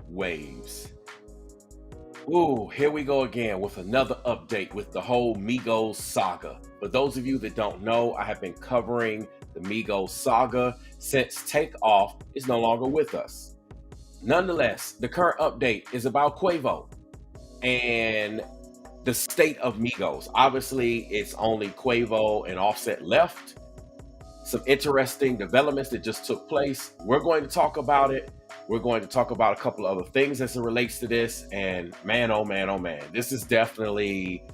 Waves. Ooh, here we go again with another update with the whole Migos saga. For those of you that don't know, I have been covering the Migos saga since Takeoff is no longer with us. Nonetheless, the current update is about Quavo and the state of Migos. Obviously, it's only Quavo and Offset left. Some interesting developments that just took place. We're going to talk about it. We're going to talk about a couple of other things as it relates to this. And man, oh man, oh man, this is definitely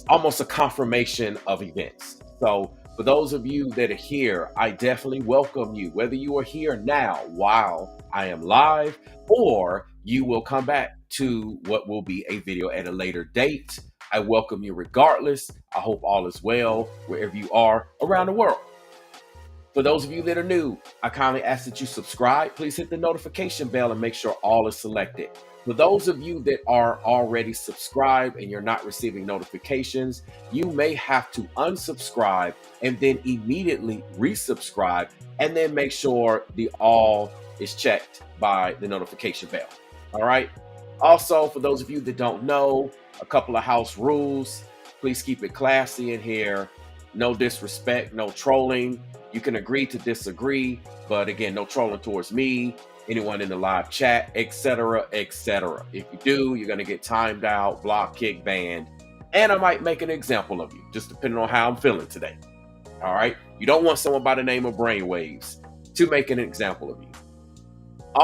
almost a confirmation of events. So, for those of you that are here, I definitely welcome you, whether you are here now while I am live, or you will come back to what will be a video at a later date. I welcome you regardless. I hope all is well wherever you are around the world. For those of you that are new, I kindly ask that you subscribe. Please hit the notification bell and make sure all is selected. For those of you that are already subscribed and you're not receiving notifications, you may have to unsubscribe and then immediately resubscribe, and then make sure the all is checked by the notification bell. All right. Also, for those of you that don't know, a couple of house rules. Please keep it classy in here. No disrespect, no trolling. You can agree to disagree, but again, no trolling towards me, anyone in the live chat, etc., etc. If you do, you're going to get timed out, blocked, kicked, banned, and I might make an example of you, just depending on how I'm feeling today. All right? You don't want someone by the name of Brainwaves to make an example of you.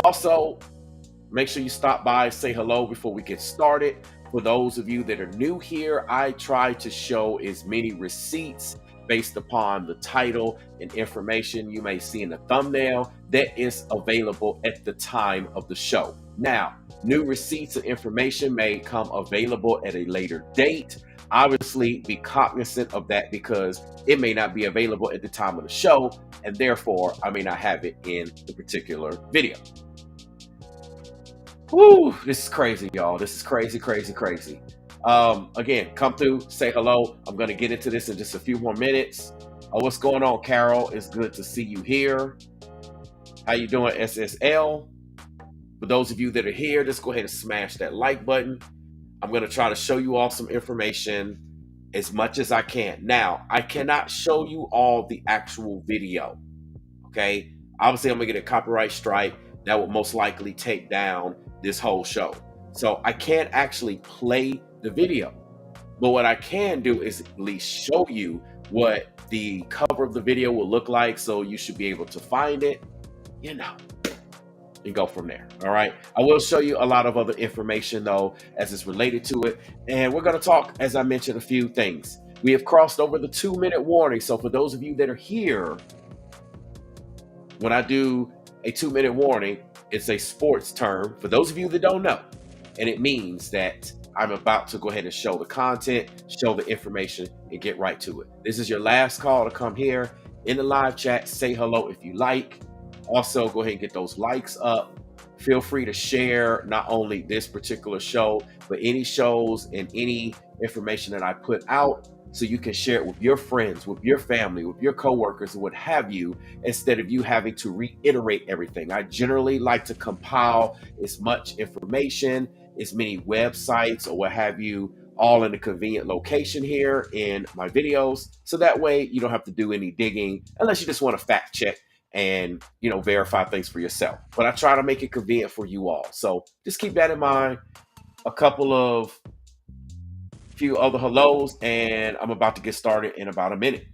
Also, make sure you stop by, say hello before we get started. For those of you that are new here, I try to show as many receipts based upon the title and information you may see in the thumbnail that is available at the time of the show. Now, new receipts and information may come available at a later date. Obviously, be cognizant of that because it may not be available at the time of the show, and therefore I may not have it in the particular video. Woo, this is crazy, y'all. This is crazy, crazy, crazy. Again, come through, say hello. I'm going to get into this in just a few more minutes. What's going on, Carol? It's good to see you here. How you doing, SSL? For those of you that are here, just go ahead and smash that like button. I'm going to try to show you all some information as much as I can. Now, I cannot show you all the actual video, okay? Obviously, I'm going to get a copyright strike that will most likely take down this whole show. So I can't actually play the video, but what I can do is at least show you what the cover of the video will look like, so you should be able to find it, and go from there. All right, I will show you a lot of other information though as it's related to it, and we're going to talk, as I mentioned, a few things. We have crossed over the 2-minute warning, so for those of you that are here, when I do a 2-minute warning, it's a sports term for those of you that don't know, and it means that I'm about to go ahead and show the content, show the information, and get right to it. This is your last call to come here in the live chat. Say hello if you like. Also, go ahead and get those likes up. Feel free to share not only this particular show, but any shows and any information that I put out, so you can share it with your friends, with your family, with your coworkers, and what have you, instead of you having to reiterate everything. I generally like to compile as much information, as many websites or what have you, all in a convenient location here in my videos. So that way you don't have to do any digging unless you just want to fact check and, verify things for yourself. But I try to make it convenient for you all. So just keep that in mind. A few other hellos, and I'm about to get started in about a minute.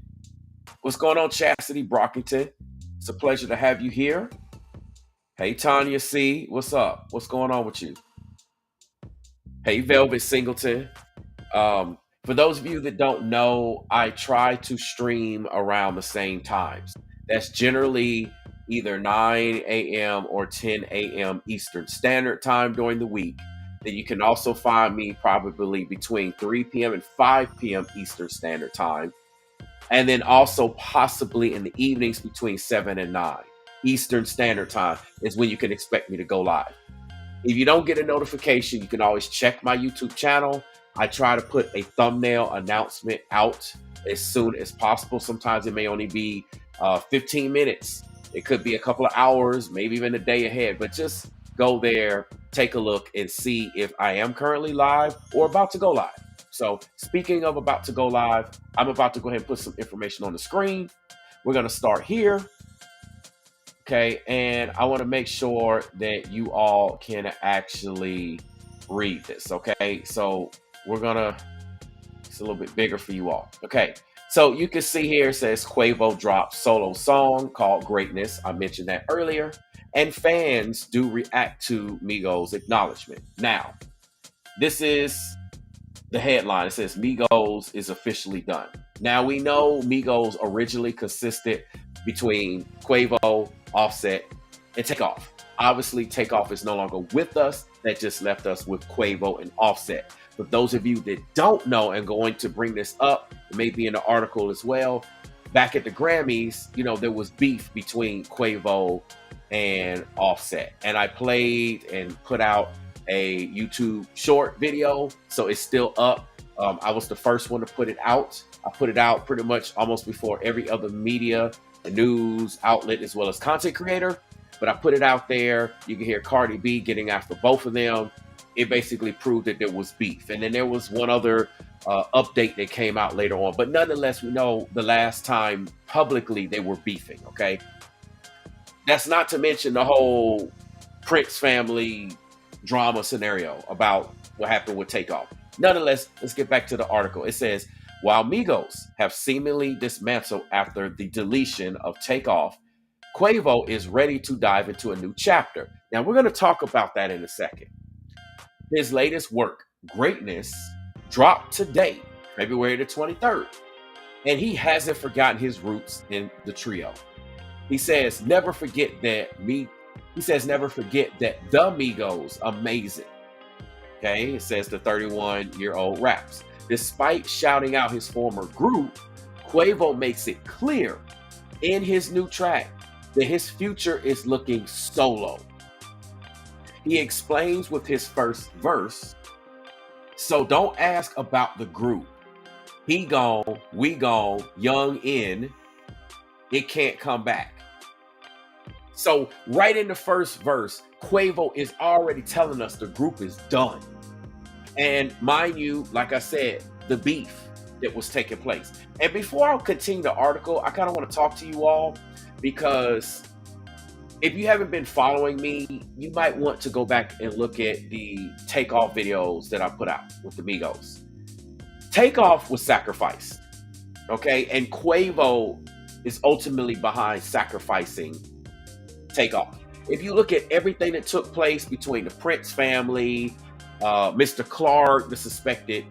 What's going on, Chastity Brockington? It's a pleasure to have you here. Hey, Tanya C, what's up? What's going on with you? Hey, Velvet Singleton. For those of you that don't know, I try to stream around the same times. That's generally either 9 a.m. or 10 a.m. Eastern Standard Time during the week. Then you can also find me probably between 3 p.m. and 5 p.m. Eastern Standard Time. And then also possibly in the evenings between 7 and 9 Eastern Standard Time is when you can expect me to go live. If you don't get a notification, you can always check my YouTube channel. I try to put a thumbnail announcement out as soon as possible. Sometimes it may only be 15 minutes. It could be a couple of hours, maybe even a day ahead, but just go there, take a look, and see if I am currently live or about to go live. So, speaking of about to go live, I'm about to go ahead and put some information on the screen. We're going to start here. Okay. And I want to make sure that you all can actually read this. Okay. So, we're going to, it's a little bit bigger for you all. Okay. So, you can see here it says Quavo dropped solo song called Greatness. I mentioned that earlier. And fans do react to Migos' acknowledgement. Now, this is the headline. It says Migos is officially done. Now, we know Migos originally consisted between Quavo, Offset, and Takeoff. Obviously, Takeoff is no longer with us. That just left us with Quavo and Offset. For those of you that don't know and going to bring this up, it may be in the article as well. Back at the Grammys, there was beef between Quavo and Offset. And I played and put out a YouTube short video. So it's still up. I was the first one to put it out. I put it out pretty much almost before every other media, news outlet, as well as content creator. But I put it out there. You can hear Cardi B getting after both of them. It basically proved that there was beef. And then there was one other update that came out later on. But nonetheless, we know the last time publicly they were beefing, okay? That's not to mention the whole Prince family drama scenario about what happened with Takeoff. Nonetheless, let's get back to the article. It says, while Migos have seemingly dismantled after the deletion of Takeoff, Quavo is ready to dive into a new chapter. Now, we're going to talk about that in a second. His latest work, Greatness, dropped today, February the 23rd, and he hasn't forgotten his roots in the trio. He says, never forget that the Migos amazing. Okay, it says the 31-year-old raps. Despite shouting out his former group, Quavo makes it clear in his new track that his future is looking solo. He explains with his first verse, so don't ask about the group. He gone, we gone, young in, it can't come back. So right in the first verse, Quavo is already telling us the group is done. And mind you, like I said, the beef that was taking place. And before I continue the article, I kind of want to talk to you all because if you haven't been following me, you might want to go back and look at the Takeoff videos that I put out with the Migos. Takeoff was sacrificed, okay? And Quavo is ultimately behind sacrificing Takeoff. If you look at everything that took place between the Prince family, Mr. Clark, the suspected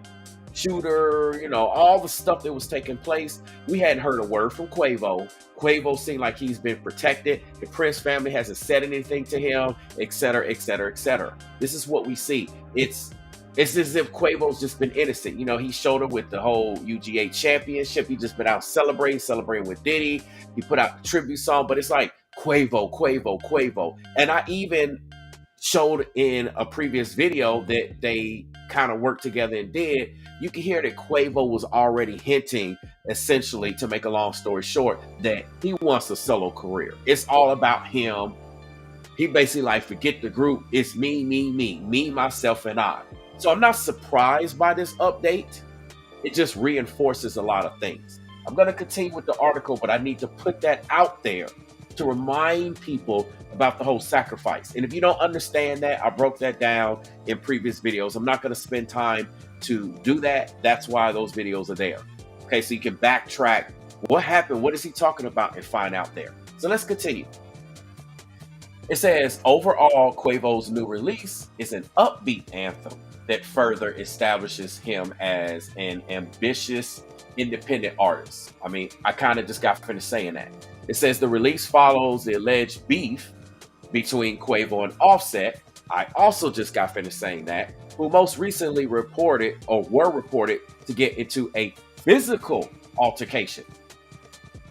shooter, all the stuff that was taking place, we hadn't heard a word from Quavo. Quavo seemed like he's been protected. The Prince family hasn't said anything to him, etc., etc., etc. This is what we see. It's as if Quavo's just been innocent. He showed up with the whole UGA championship. He just been out celebrating with Diddy. He put out the tribute song, but it's like Quavo, Quavo, Quavo. And I even showed in a previous video that they kind of worked together and did. You can hear that Quavo was already hinting, essentially, to make a long story short, that he wants a solo career. It's all about him. He basically like, forget the group. It's me, myself, and I. So I'm not surprised by this update. It just reinforces a lot of things. I'm going to continue with the article, but I need to put that out there to remind people about the whole sacrifice. And if you don't understand that, I broke that down in previous videos. I'm not going to spend time to do that. That's why those videos are there. Okay, so you can backtrack what happened, what is he talking about, and find out there. So let's continue. It says, overall, Quavo's new release is an upbeat anthem that further establishes him as an ambitious, independent artist. I mean, I kind of just got finished saying that. It says the release follows the alleged beef between Quavo and Offset. I also just got finished saying that, who most recently were reported to get into a physical altercation.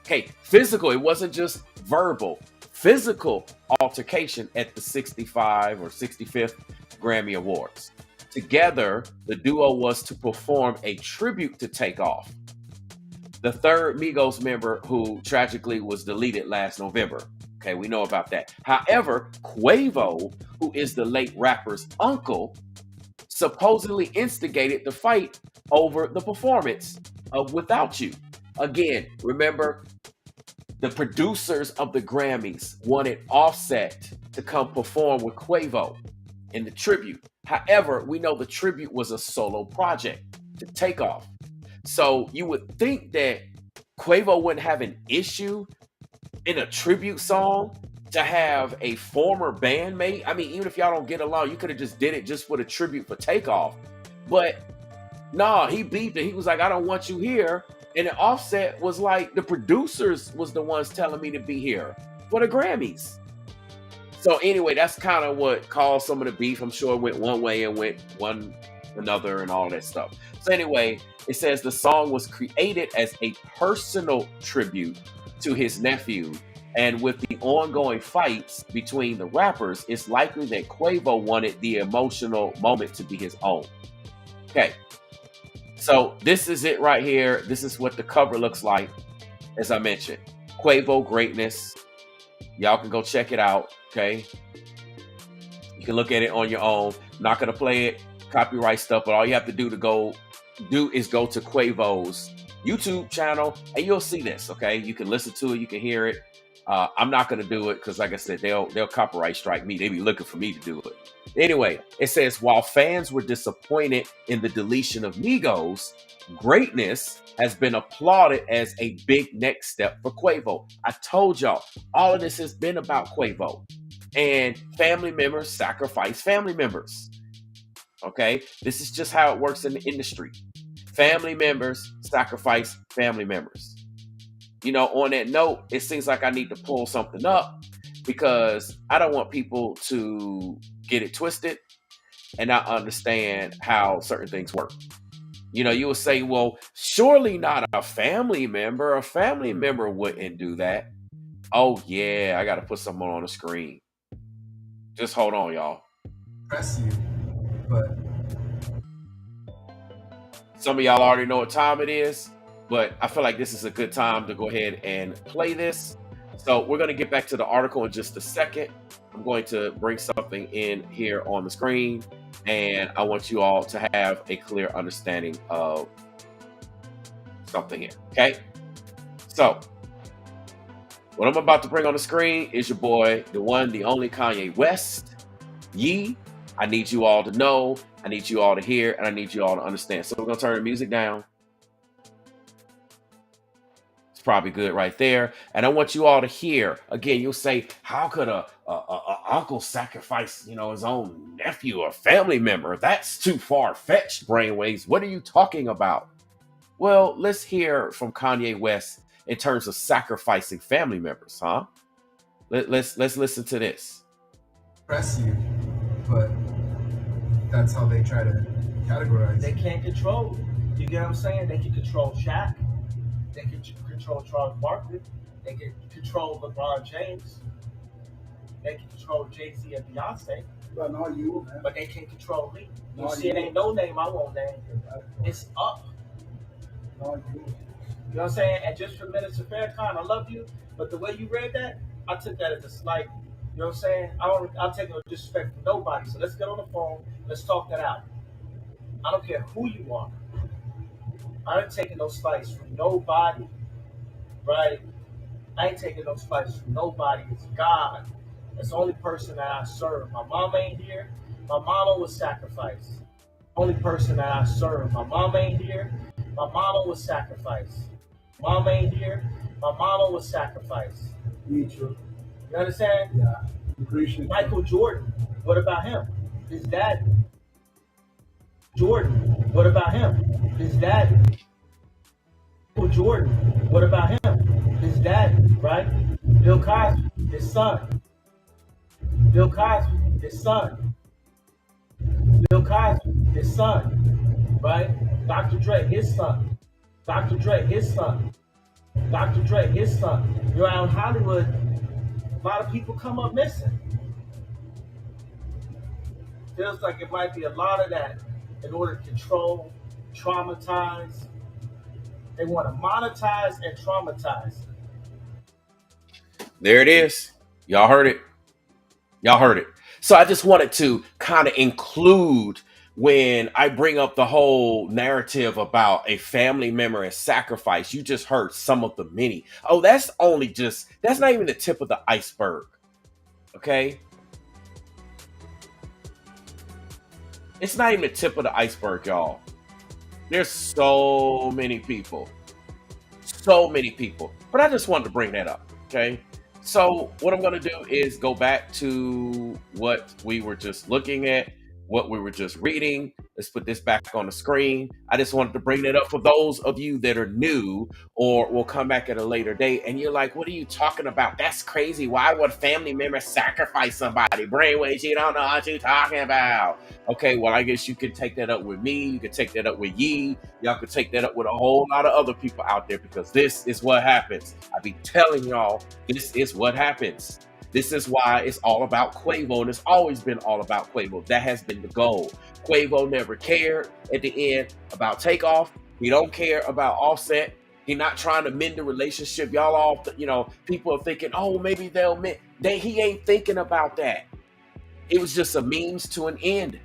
Okay, physical, it wasn't just verbal. Physical altercation at the 65 or 65th Grammy Awards. Together, the duo was to perform a tribute to Takeoff, the third Migos member who tragically was deleted last November. Okay, we know about that. However, Quavo, who is the late rapper's uncle, supposedly instigated the fight over the performance of Without You. Again, remember, the producers of the Grammys wanted Offset to come perform with Quavo in the tribute. However, we know the tribute was a solo project to take off. So you would think that Quavo wouldn't have an issue in a tribute song to have a former bandmate. I mean, even if y'all don't get along, you could have just did it just for the tribute for Takeoff. But nah, he beat it. He was like, I don't want you here. And the Offset was like, the producers was the ones telling me to be here for the Grammys. So anyway, that's kind of what caused some of the beef. I'm sure it went one way and went one another and all that stuff. So anyway, it says the song was created as a personal tribute to his nephew. And with the ongoing fights between the rappers, it's likely that Quavo wanted the emotional moment to be his own. Okay, so this is it right here. This is what the cover looks like. As I mentioned, Quavo greatness. Y'all can go check it out. Okay, you can look at it on your own. I'm not gonna play it, copyright stuff, but all you have to do is go to Quavo's YouTube channel and you'll see this. Okay, you can listen to it, you can hear it. I'm not gonna do it because, like I said, they'll copyright strike me. They be looking for me to do it. Anyway, it says while fans were disappointed in the deletion of Migos, greatness has been applauded as a big next step for Quavo. I told y'all, all of this has been about Quavo. And family members sacrifice family members. Okay, this is just how it works in the industry. Family members sacrifice family members. You know, on that note, it seems like I need to pull something up because I don't want people to get it twisted and not understand how certain things work. You know, you will say, well, surely not a family member. A family member wouldn't do that. Oh, yeah, I got to put someone on the screen. Just hold on, y'all. Press you, but some of y'all already know what time it is, but I feel like this is a good time to go ahead and play this. So we're going to get back to the article in just a second. I'm going to bring something in here on the screen, and I want you all to have a clear understanding of something here. Okay? So what I'm about to bring on the screen is your boy, the one, the only Kanye West. Yee, I need you all to know, I need you all to hear, and I need you all to understand. So we're going to turn the music down. It's probably good right there. And I want you all to hear. Again, you'll say, how could a uncle sacrifice, his own nephew or family member? That's too far-fetched, brainwaves. What are you talking about? Well, let's hear from Kanye West in terms of sacrificing family members, huh? Let's listen to this. press you, but that's how they try to categorize. They can't control. You get what I'm saying? They can control Shaq. They can control Charles Barkley. They can control LeBron James. They can control Jay-Z and Beyonce. But not you, man. But they can't control me. You Not see, it you. ain't no name I won't name. It's up. Not you. You know what I'm saying? And just for Minister Farrakhan, I love you, but the way you read that, I took that as a slight. You know what I'm saying? I'll take no disrespect from nobody. So let's get on the phone. Let's talk that out. I don't care who you are. I ain't taking no slights from nobody, right? I ain't taking no slights from nobody. It's God. That's the only person that I serve. My mom ain't here. My mama was sacrificed. Only person that I serve. My mom ain't here. My mama was sacrificed. Mom ain't here. My mama was sacrificed. Me too. You understand? Yeah. Appreciate Michael Jordan. What about him? His dad. Jordan. What about him? His dad. Michael Jordan. What about him? His dad, right? Bill Cosby, his son. Bill Cosby, his son. Bill Cosby, his son. Right? Dr. Dre, his son. Dr. Dre, his son. Dr. Dre, his son. You're out in Hollywood, a lot of people come up missing. Feels like it might be a lot of that in order to control, traumatize. They want to monetize and traumatize. There it is. Y'all heard it. Y'all heard it. So I just wanted to kind of include when I bring up the whole narrative about a family member and sacrifice. You just heard some of the many. Oh, that's not even the tip of the iceberg. Okay. It's not even the tip of the iceberg, y'all. There's so many people. So many people. But I just wanted to bring that up. Okay. So, what I'm going to do is go back to what we were just looking at, what we were just reading. Let's put this back on the screen. I just wanted to bring that up for those of you that are new or will come back at a later date. And you're like, what are you talking about? That's crazy. Why would family members sacrifice somebody? Brainwaves, you don't know what you're talking about. Okay, well, I guess you can take that up with me. You can take that up with Yee. Y'all can take that up with a whole lot of other people out there because this is what happens. I be telling y'all, this is what happens. This is why it's all about Quavo, and it's always been all about Quavo. That has been the goal. Quavo never cared at the end about Takeoff. He don't care about Offset. He not trying to mend the relationship. Y'all all, people are thinking, oh, maybe they'll mend. He ain't thinking about that. It was just a means to an end.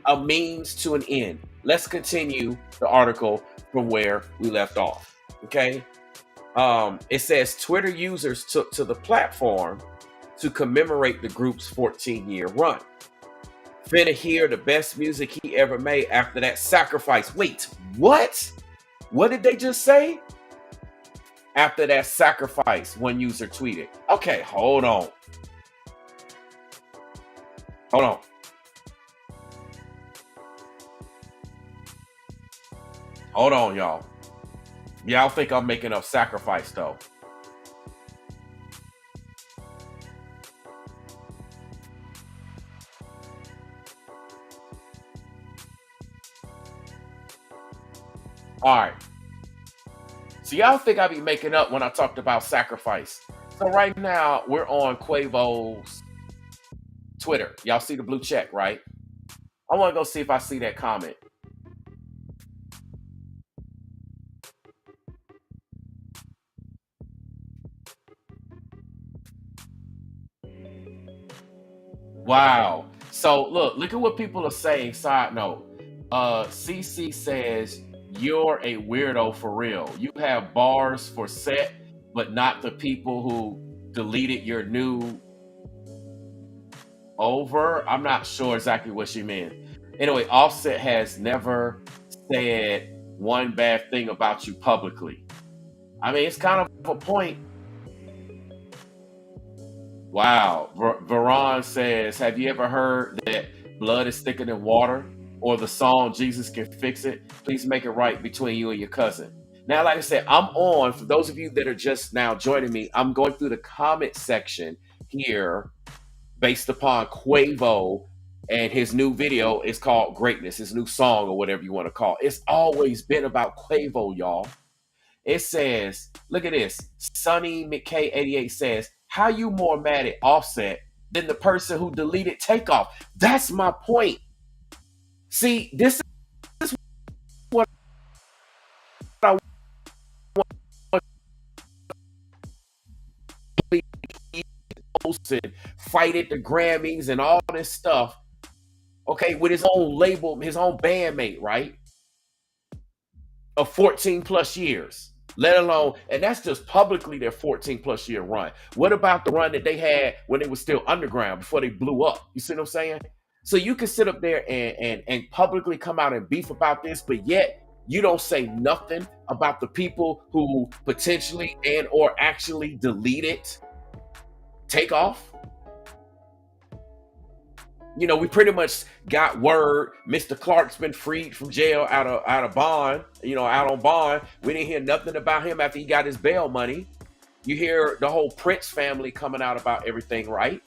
A means to an end. Let's continue the article from where we left off. Okay. It says Twitter users took to the platform to commemorate the group's 14-year run. Finna hear the best music he ever made after that sacrifice. Wait, what? What did they just say? After that sacrifice, one user tweeted. Okay, hold on. Hold on. Hold on, y'all. Y'all think I'm making up sacrifice, though. All right. So y'all think I be making up when I talked about sacrifice. So right now, we're on Quavo's Twitter. Y'all see the blue check, right? I want to go see if I see that comment. Wow. So look at what people are saying. Side note. CC says you're a weirdo for real. You have bars for set, but not the people who deleted your new over. I'm not sure exactly what she meant. Anyway, Offset has never said one bad thing about you publicly. I mean, it's kind of a point. Wow. Veron says, have you ever heard that blood is thicker than water? Or the song Jesus Can Fix It? Please make it right between you and your cousin. Now, like I said, I'm on, for those of you that are just now joining me, I'm going through the comment section here based upon Quavo and his new video. It's called Greatness, his new song or whatever you want to call it. It's always been about Quavo, y'all. It says, look at this. Sonny McK88 says, how you more mad at Offset than the person who deleted Takeoff? That's my point. See, this is what I want to post and fight at the Grammys and all this stuff. Okay, with his own label, his own bandmate, right? Of 14 plus years. Let alone, and that's just publicly their 14 plus year run. What about the run that they had when they were still underground before they blew up? You see what I'm saying? So you can sit up there and publicly come out and beef about this, but yet you don't say nothing about the people who potentially and or actually deleted Takeoff. You know, we pretty much got word Mr. Clark's been freed from jail out of bond, out on bond. We didn't hear nothing about him after he got his bail money. You hear the whole Prince family coming out about everything, right?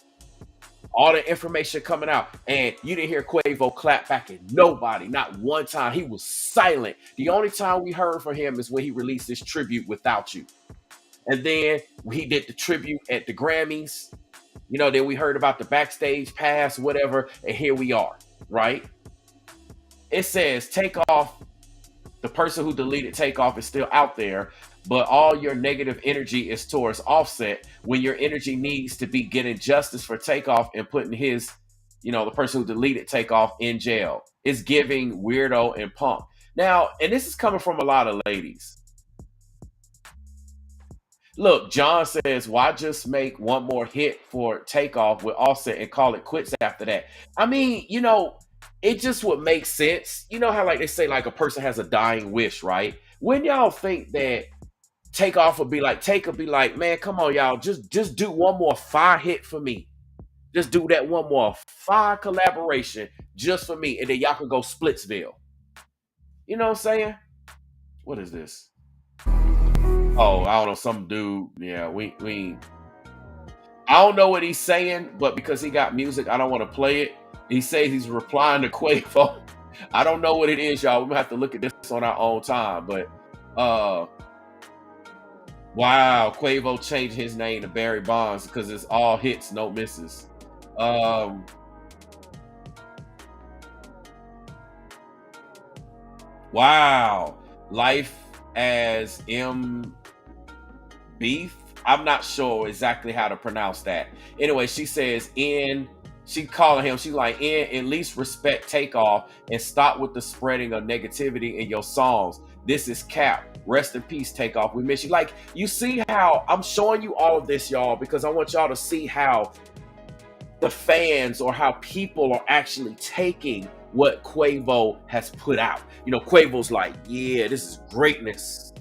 All the information coming out. And you didn't hear Quavo clap back at nobody, not one time. He was silent. The only time we heard from him is when he released his tribute Without You. And then he did the tribute at the Grammys. Then we heard about the backstage pass, whatever, and here we are, right? It says Takeoff, the person who deleted Takeoff is still out there. but all your negative energy is towards Offset when your energy needs to be getting justice for Takeoff and putting his, the person who deleted Takeoff in jail. It's giving weirdo and punk. Now, and this is coming from a lot of ladies. Look, John says, why just make one more hit for Takeoff with Offset and call it quits after that? I mean, it just would make sense. You know how like they say like a person has a dying wish, right? When y'all think that Takeoff would be like, Take would be like, man, come on, y'all, just do one more fire hit for me. Just do that one more fire collaboration just for me, and then y'all can go Splitsville. You know what I'm saying? What is this? Oh, I don't know, some dude. Yeah, we I don't know what he's saying, but because he got music, I don't want to play it. He says he's replying to Quavo. I don't know what it is, y'all. We're gonna have to look at this on our own time. But wow, Quavo changed his name to Barry Bonds because it's all hits, no misses. Wow, life as M Beef. I'm not sure exactly how to pronounce that. Anyway, she says she calling him, she's like, at least respect Takeoff and stop with the spreading of negativity in your songs. This is cap. Rest in peace, Takeoff. We miss you. Like, you see how I'm showing you all of this, y'all, because I want y'all to see how the fans or how people are actually taking what Quavo has put out. Quavo's like, yeah, this is greatness.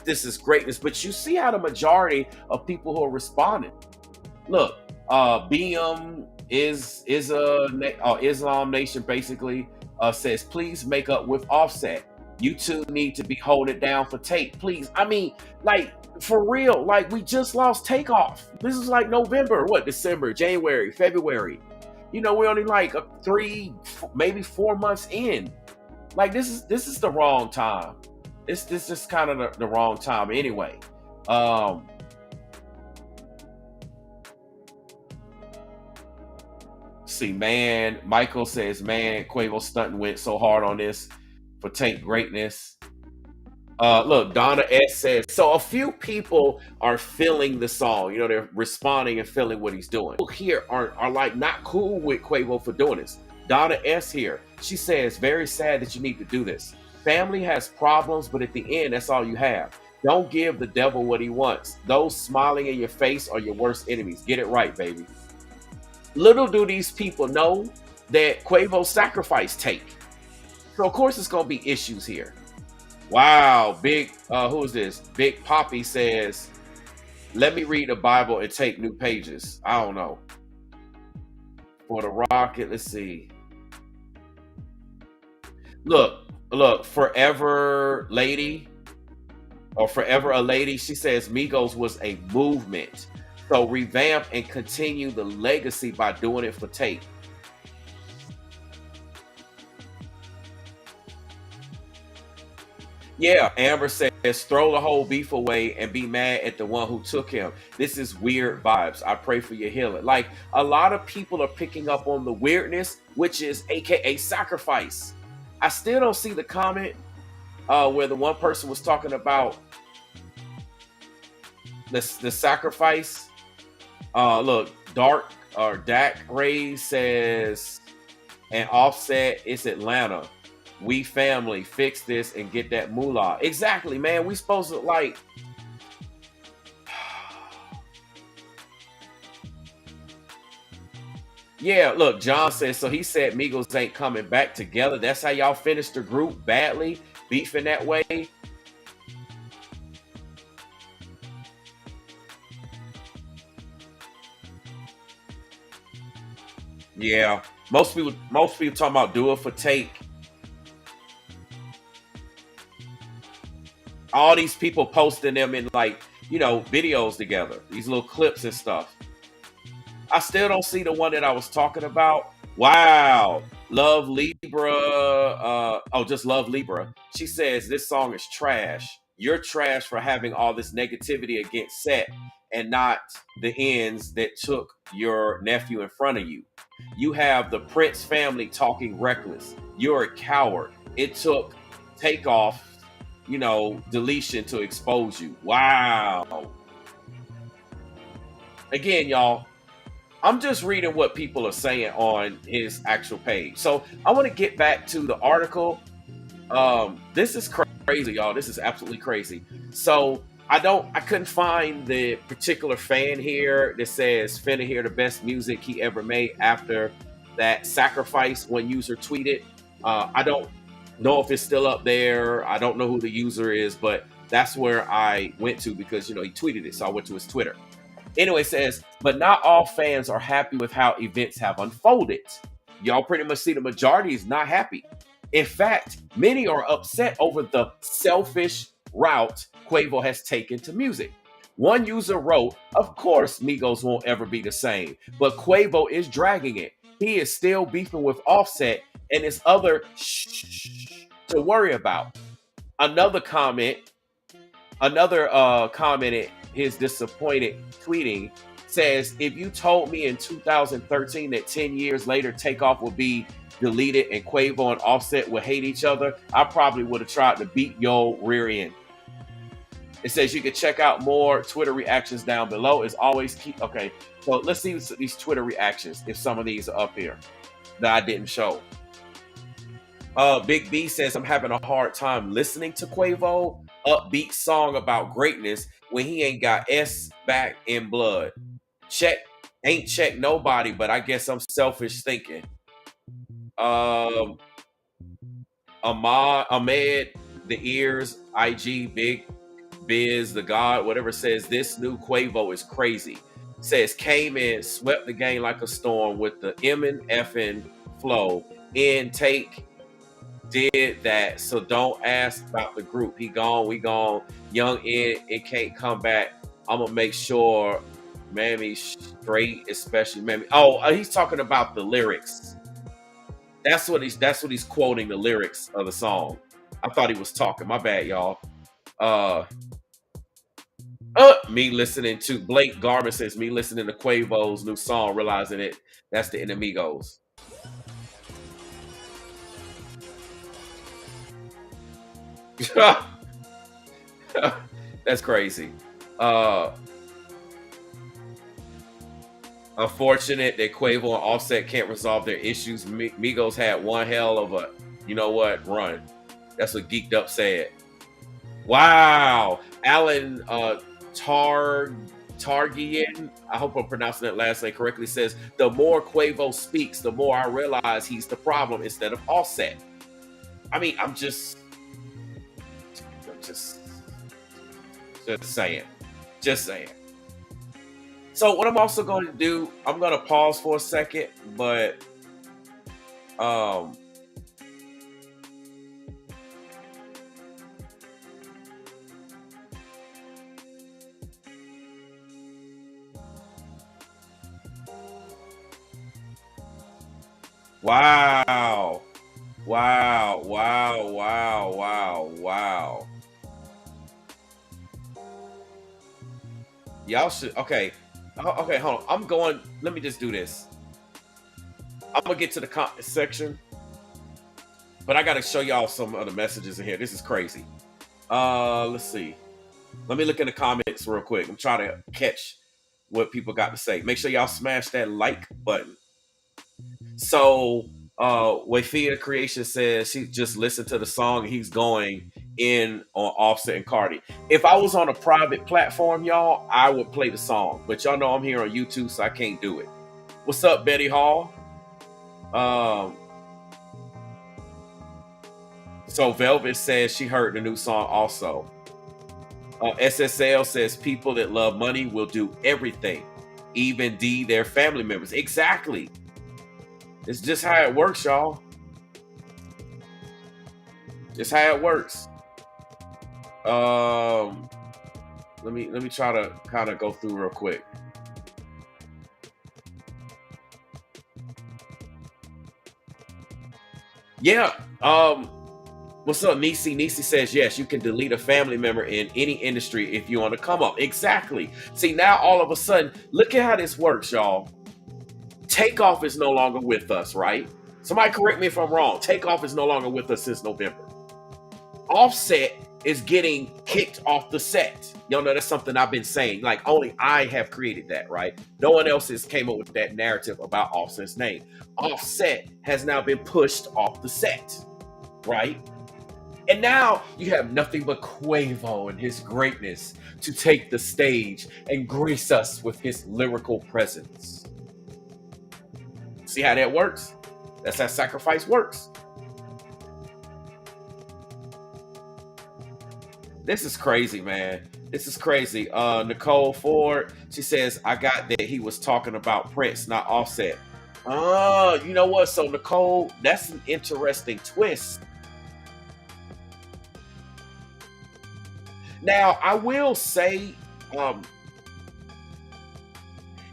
This is greatness. But you see how the majority of people who are responding. Look, BM is a Islam Nation basically says, please make up with Offset. You two need to be holding it down for Tate, please. I mean, like, for real, like, we just lost Takeoff. This is like November, December, January, February. We're only like 3, maybe 4 months in. Like, this is the wrong time. This is kind of the wrong time anyway. See, man, Michael says, man, Quavo stunting went so hard on this for Tank greatness. Look, Donna S says, so a few people are feeling the song. They're responding and feeling what he's doing. People here are like not cool with Quavo for doing this. Donna S here, she says, very sad that you need to do this. Family has problems, but at the end, that's all you have. Don't give the devil what he wants. Those smiling in your face are your worst enemies. Get it right, baby. Little do these people know that Quavo sacrificed Take. So of course it's gonna be issues here. Wow, who is this? Big Poppy says, let me read the Bible and take new pages. I don't know. For the Rocket, let's see. Look, Forever Lady, or Forever a Lady, she says Migos was a movement. So revamp and continue the legacy by doing it for Tate. Yeah, Amber says, throw the whole beef away and be mad at the one who took him. This is weird vibes. I pray for your healing. Like, a lot of people are picking up on the weirdness, which is AKA sacrifice. I still don't see the comment where the one person was talking about the sacrifice. Look, Dak Ray says, and Offset, it's Atlanta. We family, fix this and get that moolah. Exactly, man. We supposed to like. Yeah, look, John says, so he said Migos ain't coming back together. That's how y'all finished the group badly, beefing that way. Yeah, most people talking about do it for Take. All these people posting them in like, videos together, these little clips and stuff. I still don't see the one that I was talking about. Wow. Love Libra. Just Love Libra. She says this song is trash. You're trash for having all this negativity against Set and not the ends that took your nephew in front of you. You have the Prince family talking reckless. You're a coward. It took Takeoff, deletion to expose you. Wow. Again, y'all, I'm just reading what people are saying on his actual page. So I want to get back to the article. This is crazy, y'all. This is absolutely crazy. So I couldn't find the particular fan here that says finna hear the best music he ever made after that sacrifice one user tweeted. I don't know if it's still up there. I don't know who the user is, but that's where I went to because he tweeted it. So I went to his Twitter. Anyway, it says, but not all fans are happy with how events have unfolded. Y'all pretty much see the majority is not happy. In fact, many are upset over the selfish route Quavo has taken to music. One user wrote, of course Migos won't ever be the same, but Quavo is dragging it. He is still beefing with Offset and his other to worry about. Another commented his disappointed tweeting says, if you told me in 2013 that 10 years later Takeoff would be deleted and Quavo and Offset would hate each other, I probably would have tried to beat your rear end. It says you can check out more Twitter reactions down below. As always, okay, so let's see these Twitter reactions, if some of these are up here that I didn't show. Big B says, I'm having a hard time listening to Quavo upbeat song about greatness when he ain't got S back in blood. Ain't check nobody, but I guess I'm selfish thinking. Ahmed, the ears, IG, Big Biz, the God, whatever, says this new Quavo is crazy. Says came in, swept the game like a storm with the effing flow. Intake did that, so don't ask about the group. He gone, we gone. Young it can't come back. I'm gonna make sure Mammy straight, especially Mammy. Oh, he's talking about the lyrics. That's what he's quoting, the lyrics of the song. I thought he was talking. My bad, y'all. Me listening to Blake Garvin says me listening to Quavo's new song, realizing it. That's the Enemigos. That's crazy. Unfortunate that Quavo and Offset can't resolve their issues. Migos had one hell of a, run. That's what Geeked Up said. Wow. Alan Targian, I hope I'm pronouncing that last name correctly, says, the more Quavo speaks, the more I realize he's the problem instead of Offset. I mean, I'm just saying. Just saying. So what I'm also going to do, I'm going to pause for a second, but wow. Y'all should, okay, hold on. Let me just do this. I'm gonna get to the comment section, but I gotta show y'all some of the messages in here. This is crazy. Let's see. Let me look in the comments real quick. I'm trying to catch what people got to say. Make sure y'all smash that like button. So Wayfia Creation says she just listened to the song and he's going in on Offset and Cardi. If I was on a private platform, y'all, I would play the song. But y'all know I'm here on YouTube, so I can't do it. What's up, Betty Hall? So Velvet says she heard the new song also. SSL says people that love money will do everything, even their family members. Exactly. It's just how it works, y'all. Just how it works. Let me try to kind of go through real quick. Yeah. What's up, Nisi? Nisi says, yes, you can delete a family member in any industry if you want to come up. Exactly. See, now all of a sudden, look at how this works, y'all. Takeoff is no longer with us, right? Somebody correct me if I'm wrong. Takeoff is no longer with us since November. Offset is getting kicked off the set. Y'all know that's something I've been saying. Like only I have created that, right? No one else has came up with that narrative about Offset's name. Offset has now been pushed off the set, right? And now you have nothing but Quavo and his greatness to take the stage and grace us with his lyrical presence. See how that works? That's how sacrifice works. This is crazy, man. This is crazy. Nicole Ford, she says, I got that he was talking about Prince, not Offset. You know what? So, Nicole, that's an interesting twist. Now, I will say,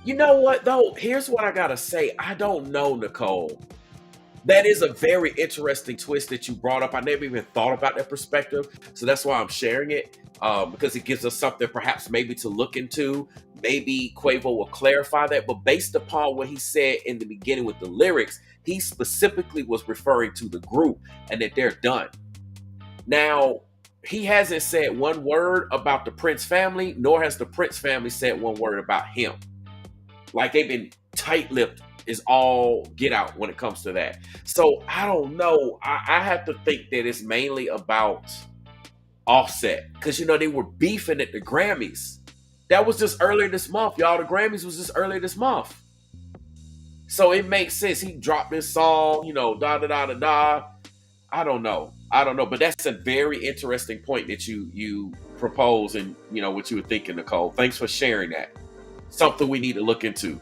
you know what, though? Here's what I got to say. I don't know, Nicole. That is a very interesting twist that you brought up. I never even thought about that perspective. So that's why I'm sharing it, because it gives us something perhaps maybe to look into. Maybe Quavo will clarify that. But based upon what he said in the beginning with the lyrics, he specifically was referring to the group and that they're done. Now, he hasn't said one word about the Prince family, nor has the Prince family said one word about him. Like they've been tight-lipped is all get out when it comes to that. So I don't know. I have to think that it's mainly about Offset. Because, you know, they were beefing at the Grammys. That was just earlier this month, y'all. The Grammys was just earlier this month. So it makes sense. He dropped this song, you know, da-da-da-da-da. I don't know. But that's a very interesting point that you propose and, you know, what you were thinking, Nicole. Thanks for sharing that. Something we need to look into.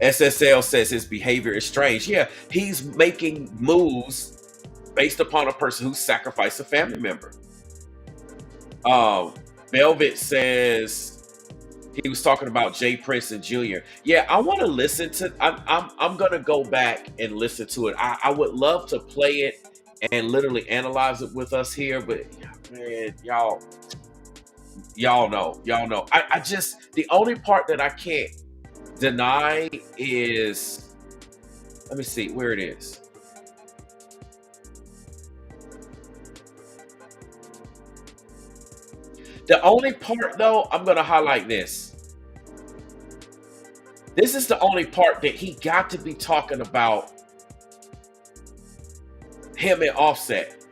SSL says his behavior is strange. Yeah, he's making moves based upon a person who sacrificed a family member. Velvet says he was talking about Jay Prince and Jr. Yeah, I want to listen to. I'm gonna go back and listen to it. I would love to play it and literally analyze it with us here, but man, y'all know. I just, the only part that I can't deny is, let me see where it is. The only part, though, I'm going to highlight this. This is the only part that he got to be talking about him and Offset.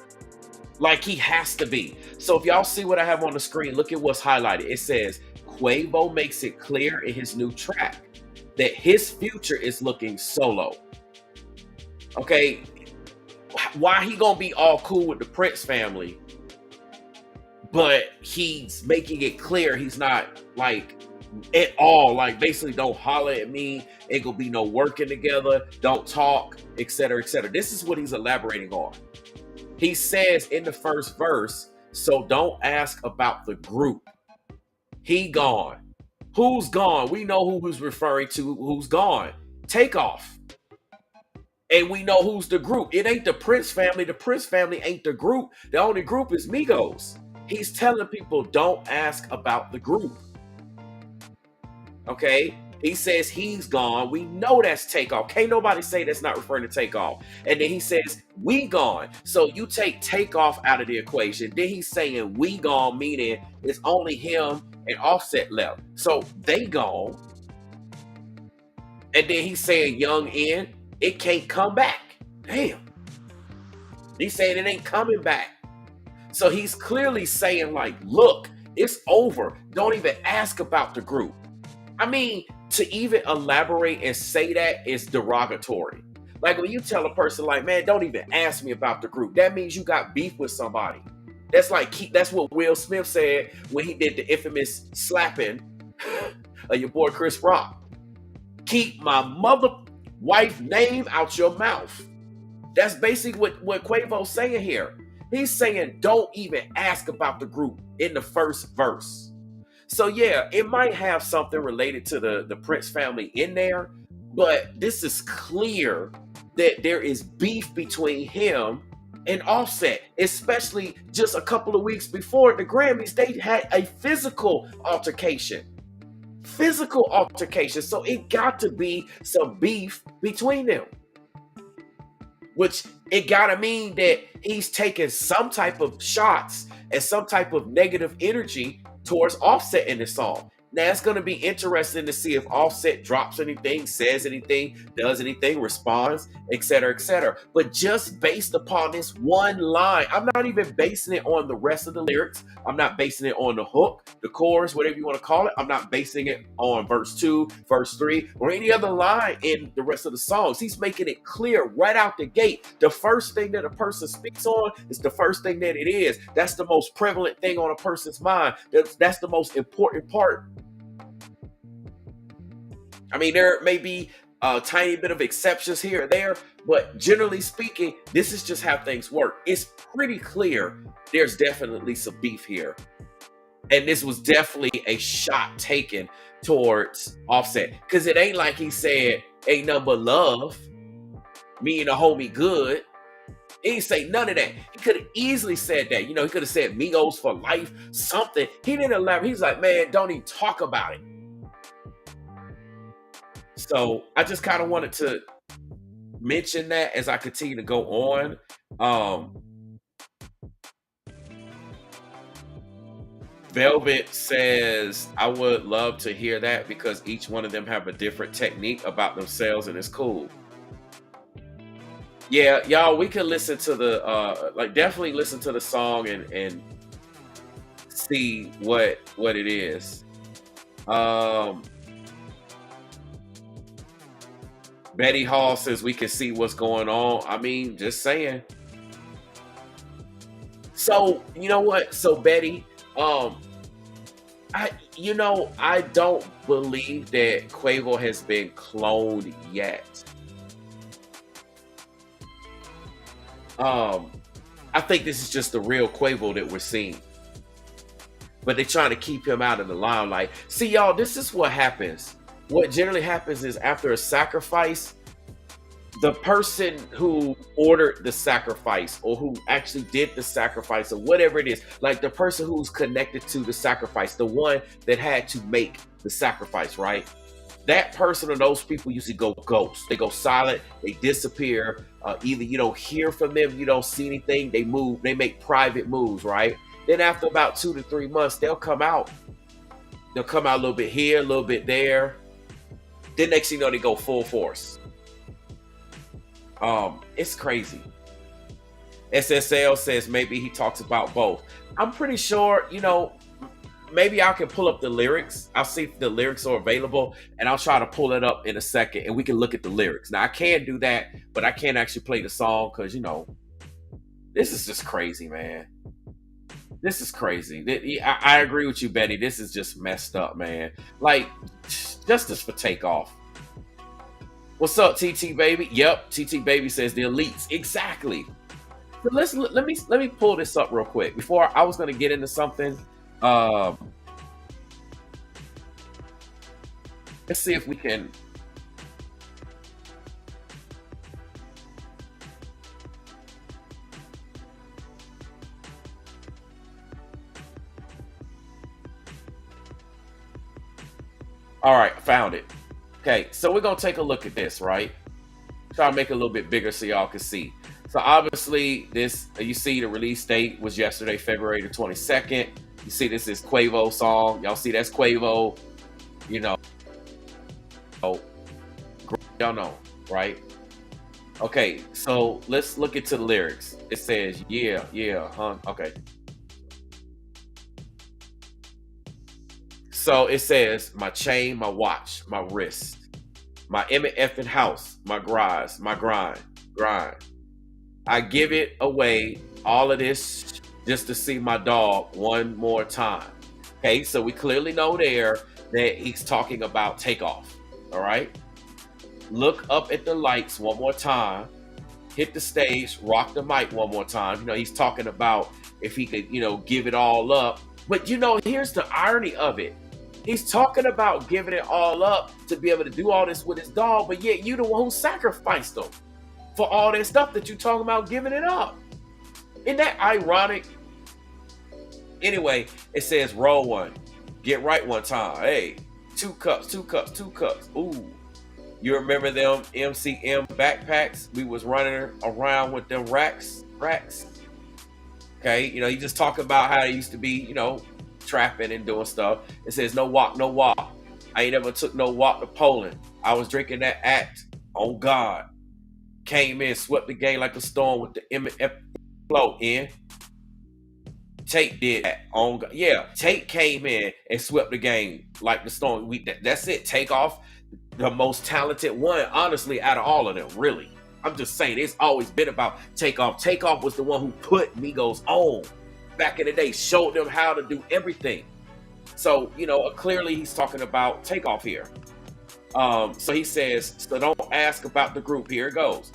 Like he has to be. So if y'all see what I have on the screen, look at what's highlighted. It says, Quavo makes it clear in his new track that his future is looking solo. Okay, why he gonna be all cool with the Prince family, but he's making it clear he's not like at all, like basically don't holler at me, ain't gonna be no working together, don't talk, etc., etc. This is what he's elaborating on. He says in the first verse, so don't ask about the group. He gone. Who's gone? We know who he's referring to. Who's gone? Takeoff. And we know who's the group. It ain't the Prince family. The Prince family ain't the group. The only group is Migos. He's telling people don't ask about the group. Okay? He says he's gone. We know that's Takeoff. Can't nobody say that's not referring to Takeoff. And then he says we gone. So you take Takeoff out of the equation. Then he's saying we gone, meaning it's only him and Offset left. So they gone. And then he's saying Young N, it can't come back. Damn. He's saying it ain't coming back. So he's clearly saying like, look, it's over. Don't even ask about the group. I mean, to even elaborate and say that is derogatory. Like when you tell a person like, man, don't even ask me about the group. That means you got beef with somebody. That's like, that's what Will Smith said when he did the infamous slapping of your boy Chris Rock. Keep my mother wife name out your mouth. That's basically what Quavo's saying here. He's saying don't even ask about the group in the first verse. So yeah, it might have something related to the Prince family in there, but this is clear that there is beef between him and Offset, especially just a couple of weeks before the Grammys, they had a physical altercation. physical altercation. So it got to be some beef between them, which it gotta mean that he's taking some type of shots and some type of negative energy towards Offset in the song. Now it's gonna be interesting to see if Offset drops anything, says anything, does anything, responds, etc., etc. But just based upon this one line, I'm not even basing it on the rest of the lyrics. I'm not basing it on the hook, the chorus, whatever you want to call it. I'm not basing it on verse 2, verse 3, or any other line in the rest of the songs. He's making it clear right out the gate. The first thing that a person speaks on is the first thing that it is. That's the most prevalent thing on a person's mind. That's the most important part. I mean, there may be a tiny bit of exceptions here or there, but generally speaking, this is just how things work. It's pretty clear there's definitely some beef here. And this was definitely a shot taken towards Offset. Because it ain't like he said, ain't nothing but love, me and the homie good. He didn't say none of that. He could have easily said that. You know, he could have said Migos for life, something. He didn't elaborate. He's like, man, don't even talk about it. So I just kind of wanted to mention that as I continue to go on. Velvet says, I would love to hear that because each one of them have a different technique about themselves and it's cool. Yeah, y'all, we can listen to the definitely listen to the song and see what it is. Betty Hall says we can see what's going on. I mean, just saying. So, you know what? So, Betty, I don't believe that Quavo has been cloned yet. I think this is just the real Quavo that we're seeing. But they're trying to keep him out of the limelight. See, y'all, this is what happens. What generally happens is after a sacrifice, the person who ordered the sacrifice or who actually did the sacrifice or whatever it is, like the person who's connected to the sacrifice, the one that had to make the sacrifice, right? That person or those people usually go ghost. They go silent. They disappear. Either you don't hear from them, you don't see anything. They move. They make private moves, right? Then after about 2 to 3 months, they'll come out. They'll come out a little bit here, a little bit there. Then next thing you know, they go full force. It's crazy. SSL says maybe he talks about both. I'm pretty sure, maybe I can pull up the lyrics. I'll see if the lyrics are available, and I'll try to pull it up in a second, and we can look at the lyrics. Now, I can do that, but I can't actually play the song because, this is just crazy, man. This is crazy. I agree with you, Betty. This is just messed up, man. Like, justice for Takeoff. What's up, TT Baby? Yep, TT Baby says the elites. Exactly. So let me pull this up real quick. Before I was gonna get into something. Let's see if we can. All right, found it. Okay, so we're gonna take a look at this, right? Try to make it a little bit bigger so y'all can see. So obviously, this you see the release date was yesterday, February the 22nd. You see this is Quavo song. Y'all see that's Quavo. Y'all know, right? Okay, so let's look into the lyrics. It says, yeah, huh? Okay. So it says, my chain, my watch, my wrist, my effing house, my grind. I give it away, all of this, just to see my dog one more time. Okay, so we clearly know there that he's talking about Takeoff. All right. Look up at the lights one more time. Hit the stage, rock the mic one more time. He's talking about if he could, give it all up. But here's the irony of it. He's talking about giving it all up to be able to do all this with his dog, but yet you the one who sacrificed him for all that stuff that you talking about giving it up. Isn't that ironic? Anyway, it says roll one, get right one time. Hey, Two cups, two cups, two cups. Ooh. You remember them MCM backpacks? We was running around with them racks. Okay, he just talked about how it used to be, trapping and doing stuff. It says no walk, no walk. I ain't never took no walk to Poland. I was drinking that act on God. Came in, swept the game like a storm with the MF flow in. Tate did that on God. Yeah, Tate came in and swept the game like the storm. That's it. Takeoff, the most talented one, honestly, out of all of them, really. I'm just saying, it's always been about Takeoff. Takeoff was the one who put Migos on back in the day, showed them how to do everything. So, clearly he's talking about Takeoff here. So he says, so don't ask about the group. Here it goes.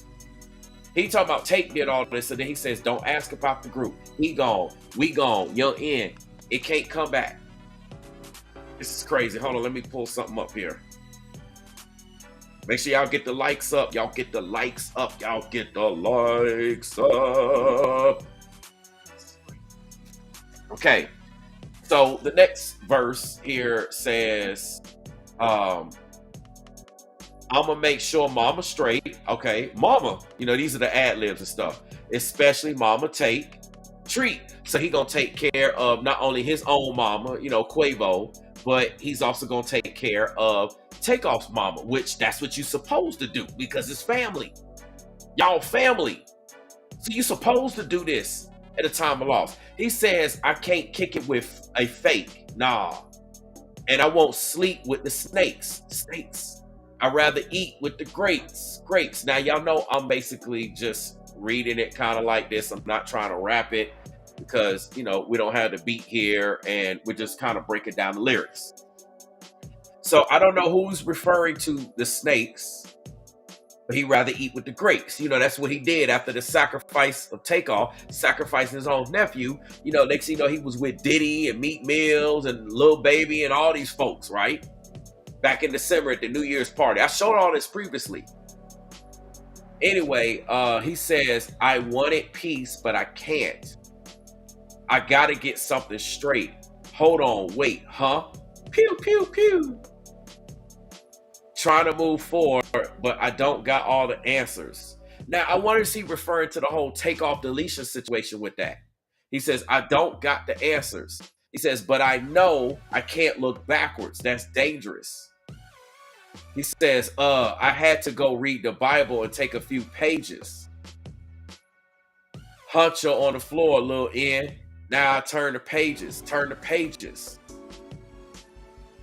He talking about Tate did all this, and then he says, don't ask about the group. He gone. We gone. Young N. It can't come back. This is crazy. Hold on, let me pull something up here. Make sure y'all get the likes up. Y'all get the likes up. Y'all get the likes up. Okay. So the next verse here says, I'm gonna make sure Mama straight. Okay, Mama, these are the ad-libs and stuff. Especially Mama Tate treat. So he gonna take care of not only his own mama, Quavo, but he's also gonna take care of Takeoff's mama, which that's what you're supposed to do because it's family. Y'all family. So you're supposed to do this at a time of loss. He says, I can't kick it with a fake. Nah. And I won't sleep with the snakes. I'd rather eat with the grapes. Now, y'all know I'm basically just reading it kind of like this. I'm not trying to rap it because, we don't have the beat here and we're just kind of breaking down the lyrics. So I don't know who's referring to the snakes, but he'd rather eat with the grapes. That's what he did after the sacrifice of Takeoff, sacrificing his own nephew. Next thing you know, he was with Diddy and Meat Mills and Lil Baby and all these folks, right? Back in December at the New Year's party. I showed all this previously. Anyway, he says, I wanted peace, but I can't. I gotta get something straight. Hold on, wait, huh? Pew, pew, pew. Trying to move forward, but I don't got all the answers. Now, I wonder if he's referring to the whole Takeoff deletion situation with that. He says, I don't got the answers. He says, but I know I can't look backwards. That's dangerous. He says, I had to go read the Bible and take a few pages. Huncho on the floor, Lil N. Now I turn the pages.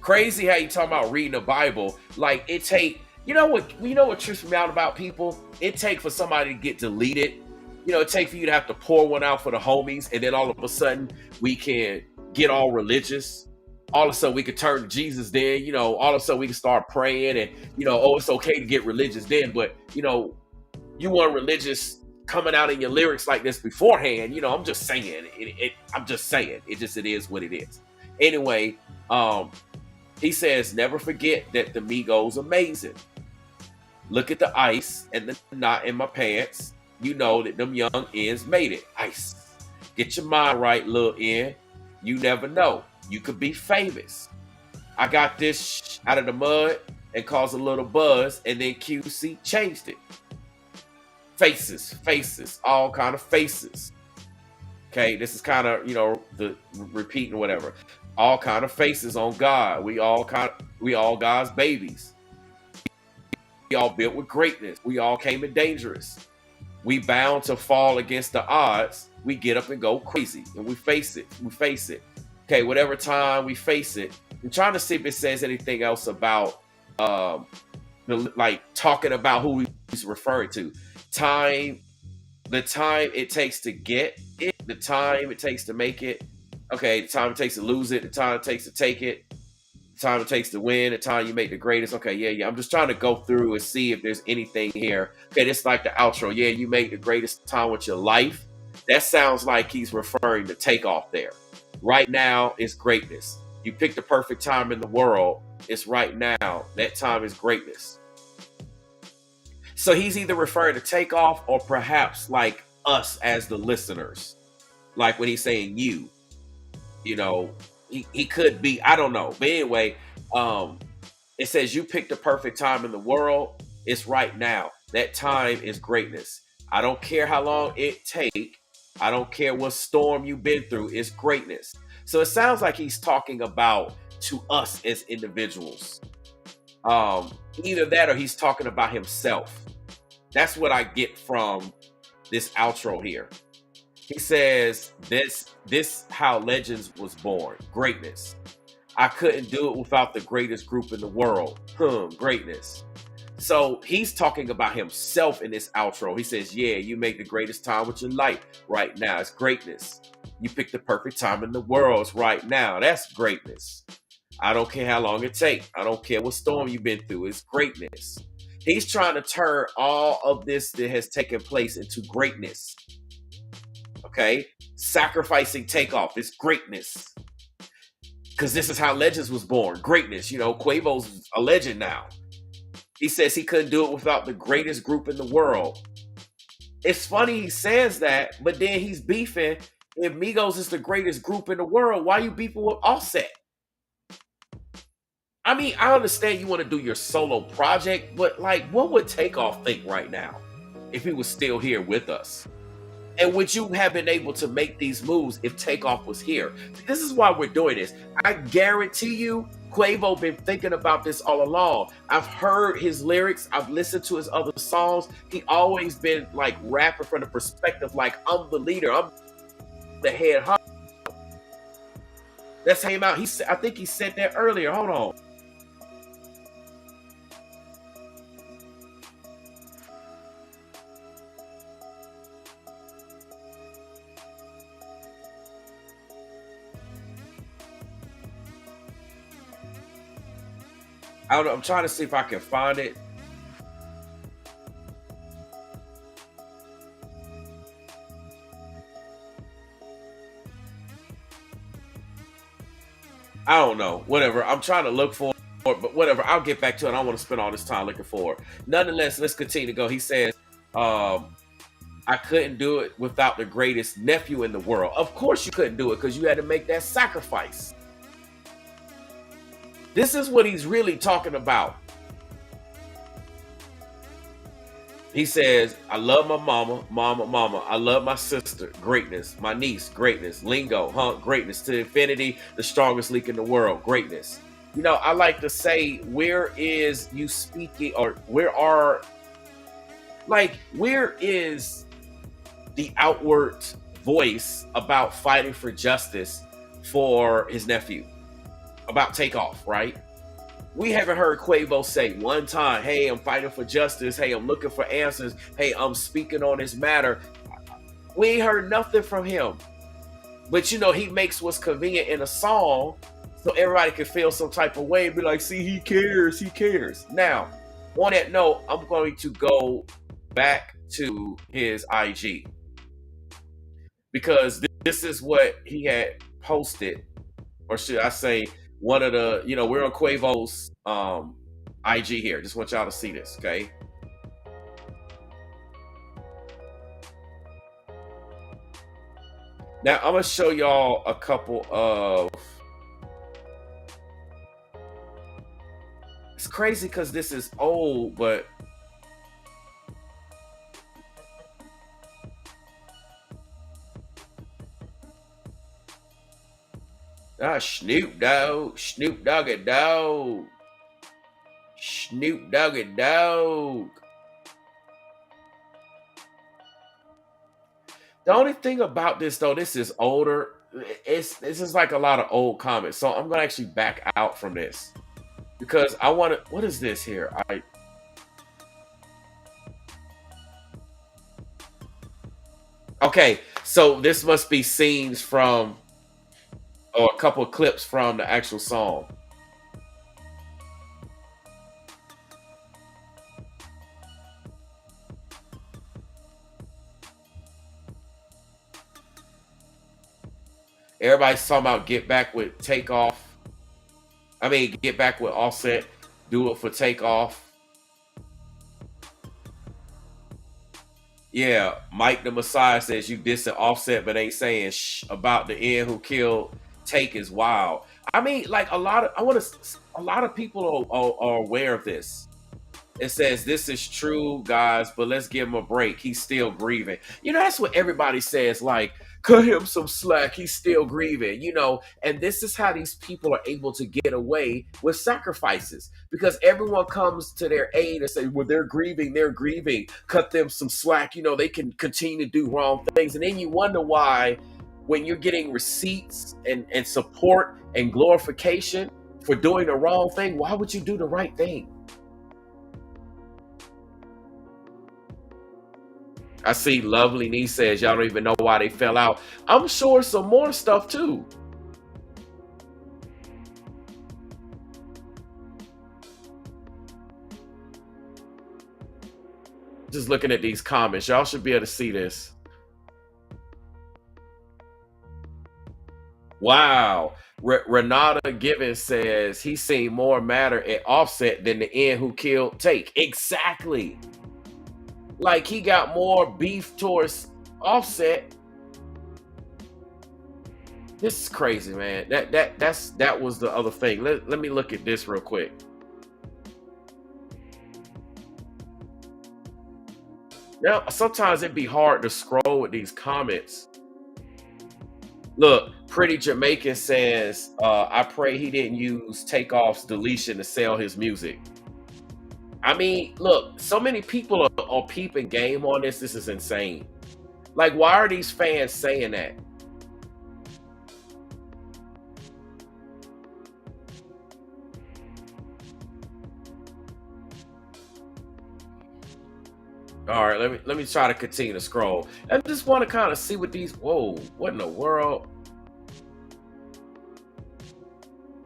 Crazy how you talking about reading the Bible. Like it take, what trips me out about people? It take for somebody to get deleted. It take for you to have to pour one out for the homies, and then all of a sudden we can get all religious. All of a sudden we could turn to Jesus then, all of a sudden we can start praying and, it's okay to get religious then, but, you weren't religious coming out in your lyrics like this beforehand. I'm just saying, it is what it is. Anyway, he says, never forget that the Migos amazing. Look at the ice and the knot in my pants. You know that them young ends made it. Ice. Get your mind right, Lil N. You never know. You could be famous. I got this out of the mud and caused a little buzz, and then QC changed it. Faces, all kind of faces. Okay, this is kind of, the repeating whatever. All kind of faces on God. We all God's babies. We all built with greatness. We all came in dangerous. We bound to fall against the odds. We get up and go crazy, and we face it. Okay, whatever time we face it. I'm trying to see if it says anything else about talking about who he's referring to. The time it takes to get it, the time it takes to make it. Okay, the time it takes to lose it, the time it takes to take it, the time it takes to win, the time you make the greatest. Okay, yeah. I'm just trying to go through and see if there's anything here. Okay, this is like the outro. Yeah, you made the greatest time with your life. That sounds like he's referring to Takeoff there. Right now is greatness. You picked the perfect time in the world. It's right now. That time is greatness. So he's either referring to Takeoff or perhaps like us as the listeners. Like when he's saying you. He could be, I don't know. But anyway, Um, it says you picked the perfect time in the world. It's right now. That time is greatness. I don't care how long it take. I don't care what storm you've been through. It's greatness. So it sounds like he's talking about to us as individuals. Um, Either that or he's talking about himself. That's what I get from this outro here. He says this how legends was born. Greatness. I couldn't do it without the greatest group in the world. Greatness. So he's talking about himself in this outro. He says, yeah, you make the greatest time with your life right now. It's greatness. You picked the perfect time in the world. It's right now. That's greatness. I don't care how long it takes. I don't care what storm you've been through. It's greatness. He's trying to turn all of this that has taken place into greatness. Okay? Sacrificing takeoff. It's greatness. Because this is how legends was born. Greatness. You know, Quavo's a legend now. He says he couldn't do it without the greatest group in the world. It's funny he says that, but then he's beefing. If Migos is the greatest group in the world, why are you beefing with Offset? I mean, I understand you want to do your solo project, but like, what would Takeoff think right now if he was still here with us? And would you have been able to make these moves if Takeoff was here? This is why we're doing this. I guarantee you, Quavo been thinking about this all along. I've heard his lyrics. I've listened to his other songs. He always been like rapping from the perspective like, I'm the leader. I'm the head honcho. That's how he came out. I think he said that earlier. Hold on. I don't know. I'm trying to see if I can find it. I don't know. Whatever. I'm trying to look for it, but whatever. I'll get back to it. I don't want to spend all this time looking for it. Nonetheless, let's continue to go. He says, I couldn't do it without the greatest nephew in the world. Of course you couldn't do it because you had to make that sacrifice. This is what he's really talking about. He says, I love my mama. I love my sister, greatness. My niece, greatness. Lingo, greatness. To infinity, the strongest leak in the world, greatness. You know, I like to say, where is you speaking, or where is the outward voice about fighting for justice for his nephew? About Takeoff, right? We haven't heard Quavo say one time, hey, I'm fighting for justice. Hey, I'm looking for answers. Hey, I'm speaking on this matter. We ain't heard nothing from him. But, you know, he makes what's convenient in a song so everybody can feel some type of way and be like, see, he cares. He cares. Now, on that note, I'm going to go back to his IG. Because this is what he had posted. Or should I say, one of the, you know, we're on Quavo's IG here. Just want y'all to see this, okay? Now, I'm going to show y'all a couple of... It's crazy because this is old, but... Snoop Dogg, Snoop Doggy Dogg, Snoop Doggy Dogg. The only thing about this, though, this is older. This is like a lot of old comments, so I'm gonna actually back out from this because I want to. What is this here? Okay, so this must be scenes from, or a couple of clips from the actual song. Everybody's talking about get back with Takeoff. I mean, get back with Offset. Do it for Takeoff. Yeah, Mike the Messiah says you dissing Offset, but ain't saying shh about the end who killed Take is wild. I mean, like a lot of people are aware of this. It says this is true, guys, but let's give him a break. He's still grieving. You know, that's what everybody says. Like, cut him some slack. He's still grieving. You know, and this is how these people are able to get away with sacrifices because everyone comes to their aid and say, "Well, they're grieving. They're grieving. Cut them some slack. You know, they can continue to do wrong things." And then you wonder why, when you're getting receipts and support and glorification for doing the wrong thing, why would you do the right thing? I see Lovely Niece says y'all don't even know why they fell out. I'm sure some more stuff too. Just looking at these comments, y'all should be able to see this. Wow. Renata Givens says he seen more matter at Offset than the end who killed Take. Exactly. Like he got more beef towards Offset. This is crazy, man. That was the other thing. Let me look at this real quick. Now, sometimes it'd be hard to scroll with these comments. Look, Pretty Jamaican says, I pray he didn't use Takeoff's deletion to sell his music. I mean, look, so many people are peeping game on this. This is insane. Like, why are these fans saying that? All right, let me try to continue to scroll. I just want to kind of see what these. Whoa, what in the world?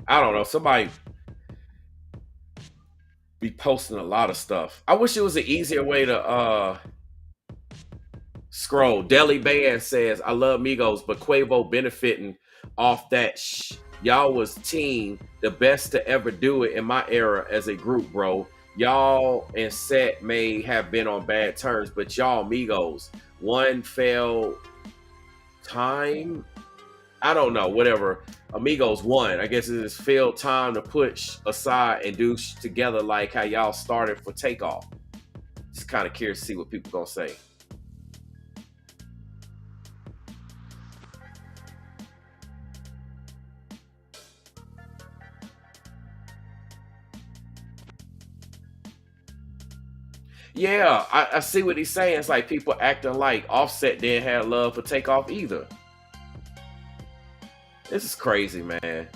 I don't know. Somebody be posting a lot of stuff. I wish it was an easier way to scroll. Deli Band says, I love Migos, but Quavo benefiting off that. Y'all was team the best to ever do it in my era as a group, bro. Y'all and Set may have been on bad terms, but y'all Migos, one fell time. I don't know, whatever. Amigos won. I guess it is failed time to push aside and do together like how y'all started for Takeoff. Just kind of curious to see what people gonna say. Yeah, I see what he's saying. It's like people acting like Offset didn't have love for Takeoff either. This is crazy, man.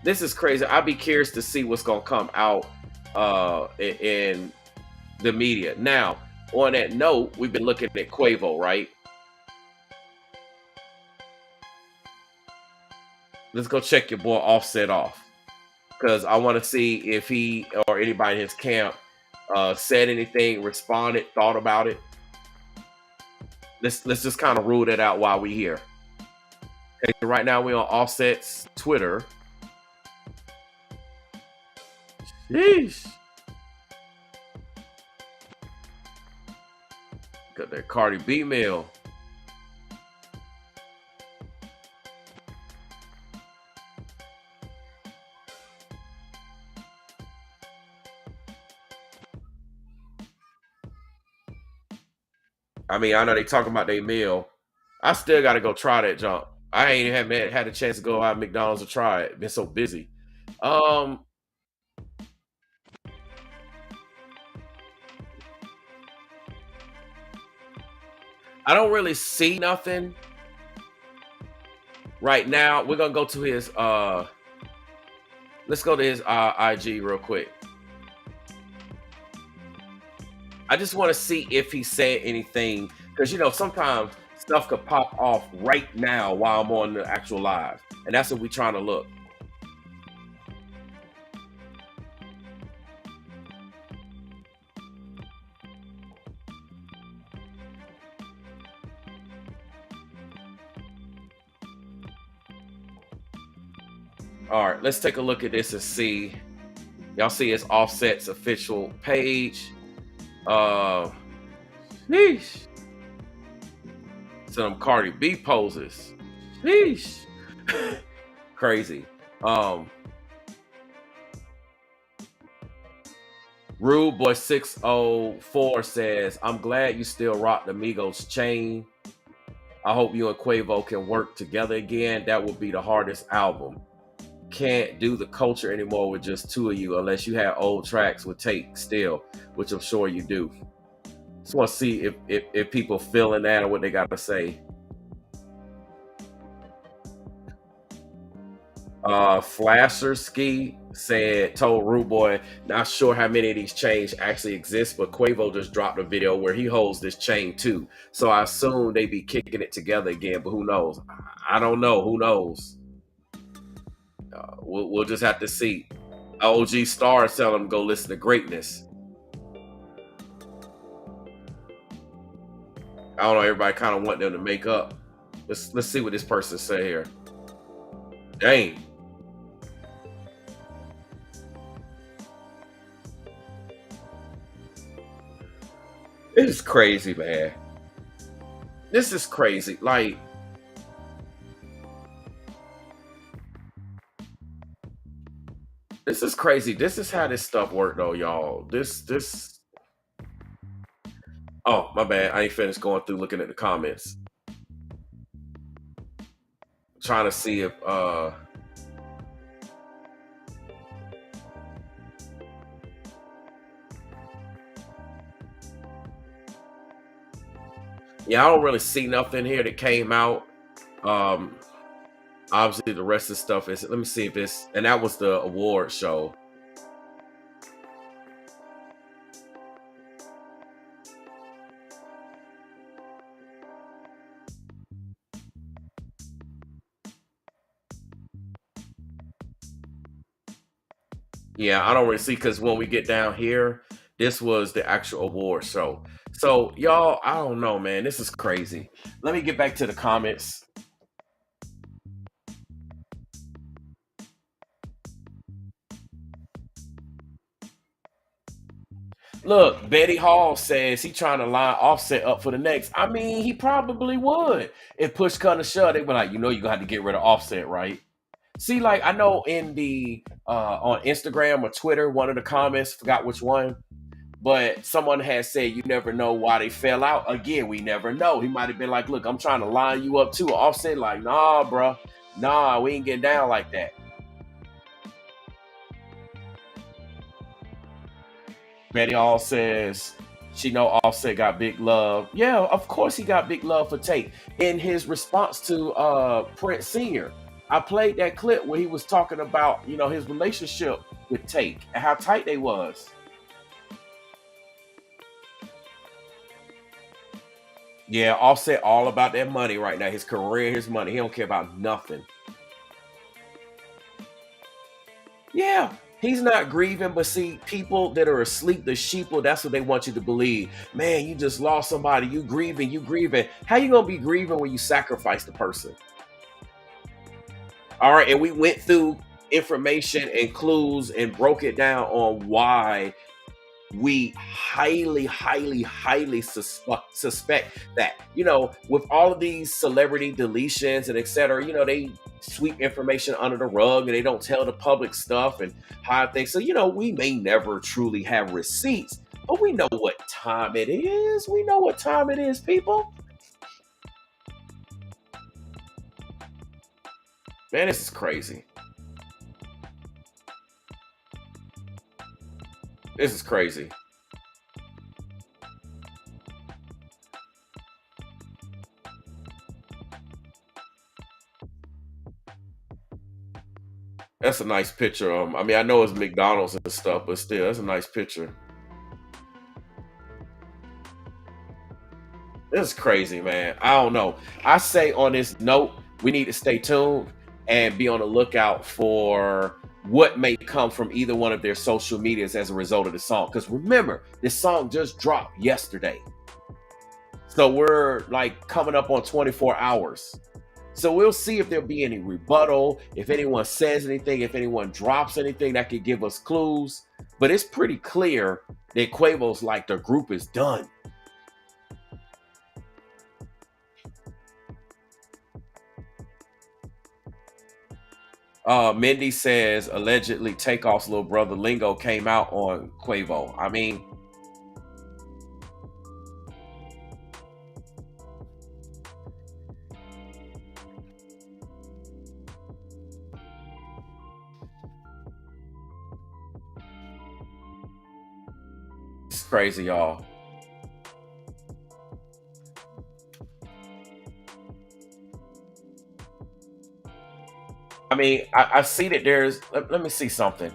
This is crazy. I'd be curious to see what's gonna come out in the media. Now, on that note, we've been looking at Quavo, right? Let's go check your boy Offset off. Because I want to see if he or anybody in his camp said anything, responded, thought about it. Let's just kind of rule that out while we here. Okay, so right now we're on Offset's Twitter. Sheesh. Got that Cardi B mail. I mean, I know they talking about their meal. I still got to go try that junk. I ain't haven't had a chance to go out to McDonald's to try it. Been so busy. Um, I don't really see nothing right now. We're gonna go to his let's go to his IG real quick. I just want to see if he said anything because you know sometimes stuff could pop off right now while I'm on the actual live, and that's what we're trying to look. All right, let's take a look at this and see. Y'all see his Offset's official page. Sheesh. Some Cardi B poses. Sheesh. Crazy. Um, Rude Boy 604 says, "I'm glad you still rock the Migos chain. I hope you and Quavo can work together again. That would be the hardest album. Can't do the culture anymore with just two of you unless you have old tracks with Take still, which I'm sure you do." Just want to see if people feeling that or what they got to say. Flasher Ski told Rude Boy, "Not sure how many of these chains actually exist, but Quavo just dropped a video where he holds this chain too. So I assume they be kicking it together again, but who knows? I don't know. Who knows? We'll just have to see." OG Star tell him go listen to Greatness. I don't know. Everybody kind of want them to make up. Let's see what this person say here. Dang. It is crazy, man. This is crazy. Like, this is crazy. This is how this stuff work, though, y'all. This. Oh, my bad. I ain't finished going through looking at the comments. Trying to see if yeah, I don't really see nothing here that came out. Obviously the rest of the stuff is, let me see if it's, and that was the award show. Yeah, I don't really see, because when we get down here, this was the actual award show. So y'all, I don't know, man. This is crazy. Let me get back to the comments. Look, Betty Hall says he trying to line Offset up for the next. I mean, he probably would. If push come to shove, they be like, you know, you're gonna have to get rid of Offset, right? See, like, I know in the on Instagram or Twitter, one of the comments, forgot which one, but someone has said you never know why they fell out. Again, we never know. He might have been like, look, I'm trying to line you up too. Offset, like, nah, bro. Nah, we ain't getting down like that. Betty Hall says she know Offset got big love. Yeah, of course he got big love for Tate. In his response to Prince Sr., I played that clip where he was talking about, you know, his relationship with Tate and how tight they was. Yeah, Offset all about that money right now. His career, his money. He don't care about nothing. Yeah, he's not grieving, but see, people that are asleep, the sheeple, that's what they want you to believe. Man, you just lost somebody. You grieving, you grieving. How you gonna be grieving when you sacrifice the person? All right, and we went through information and clues and broke it down on why we highly suspect that, you know, with all of these celebrity deletions and etc., you know, they sweep information under the rug and they don't tell the public stuff and hide things. So, you know, we may never truly have receipts, but we know what time it is. We know what time it is, people. Man, this is crazy. This is crazy. That's a nice picture. I mean, I know it's McDonald's and stuff, but still, that's a nice picture. This is crazy, man. I don't know. I say on this note, we need to stay tuned and be on the lookout for what may come from either one of their social medias as a result of the song. Because remember, this song just dropped yesterday. So we're like coming up on 24 hours. So we'll see if there'll be any rebuttal, if anyone says anything, if anyone drops anything that could give us clues. But it's pretty clear that Quavo's like, the group is done. Mindy says allegedly Takeoff's little brother Lingo came out on Quavo. I mean, it's crazy, y'all. I mean, I see that there's. Let me see something.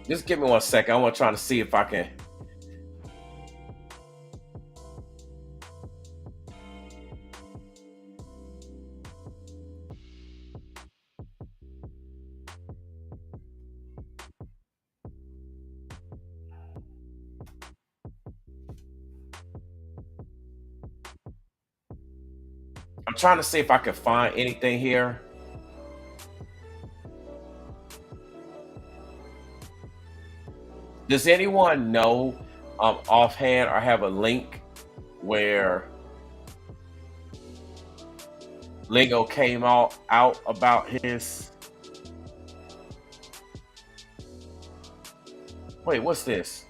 Just give me 1 second. I want to try to see if I can. I'm trying to see if I can find anything here. Does anyone know offhand or have a link where Lingo came out about his? Wait, what's this?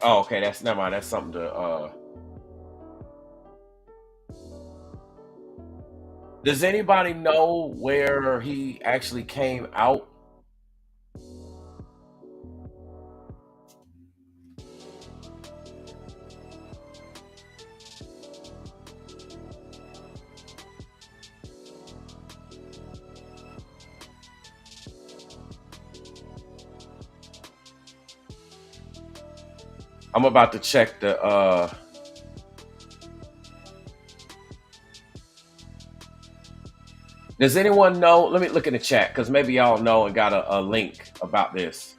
Oh, okay, that's never mind. That's something to. Does anybody know where he actually came out? I'm about to check the. Does anyone know? Let me look in the chat because maybe y'all know and got a link about this.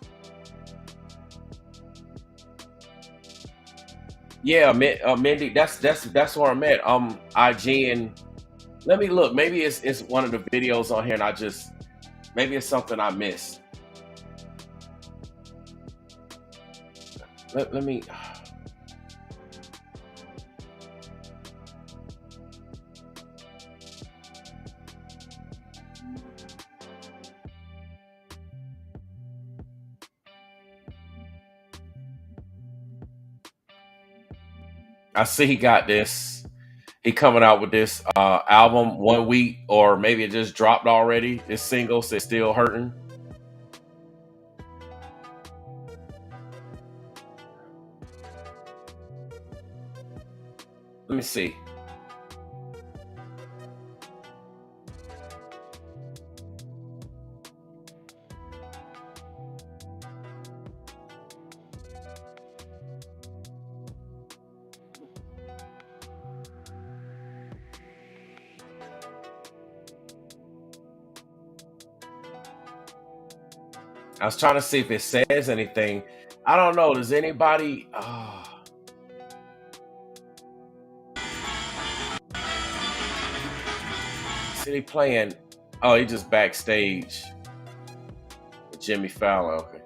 Yeah, Mindy, that's where I'm at. IG and let me look. Maybe it's one of the videos on here, and maybe it's something I missed. Let me. I see he got this. He coming out with this album 1 week, or maybe it just dropped already. This single says "Still Hurting." Let me see. I was trying to see if it says anything. I don't know. Does anybody? See, he playing. Oh, he just backstage with Jimmy Fallon. Okay.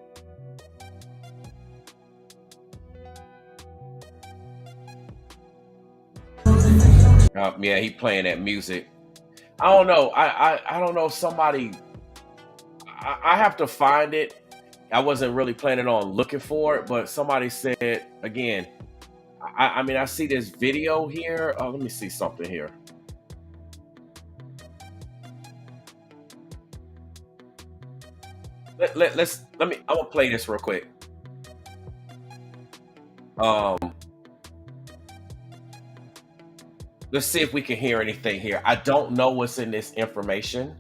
Yeah, he playing that music. I don't know. I don't know if somebody. I have to find it. I wasn't really planning on looking for it, but somebody said again. I mean, I see this video here. Oh, let me see something here. Let me. I'm gonna play this real quick. Let's see if we can hear anything here. I don't know what's in this information.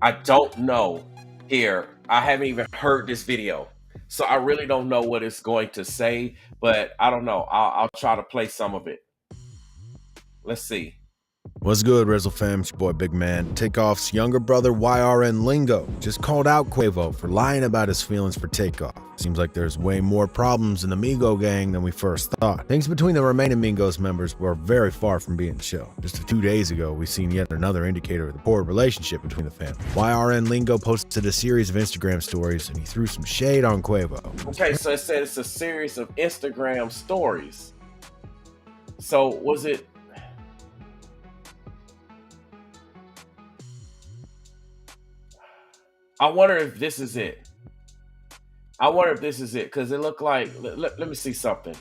I don't know here. I haven't even heard this video. So I really don't know what it's going to say, but I don't know. I'll try to play some of it. Let's see. What's good, Rizzle fam? It's your boy Big Man. Takeoff's younger brother YRN Lingo just called out Quavo for lying about his feelings for Takeoff, Seems like there's way more problems in the Migo gang than we first thought. Things between the remaining Migos members were very far from being chill. Just 2 days ago, we seen yet another indicator of the poor relationship between the family. YRN Lingo posted a series of Instagram stories, and he threw some shade on Quavo. Okay, so it said it's a series of Instagram stories. So was it? I wonder if this is it. I wonder if this is it, because it looked like, let me see something.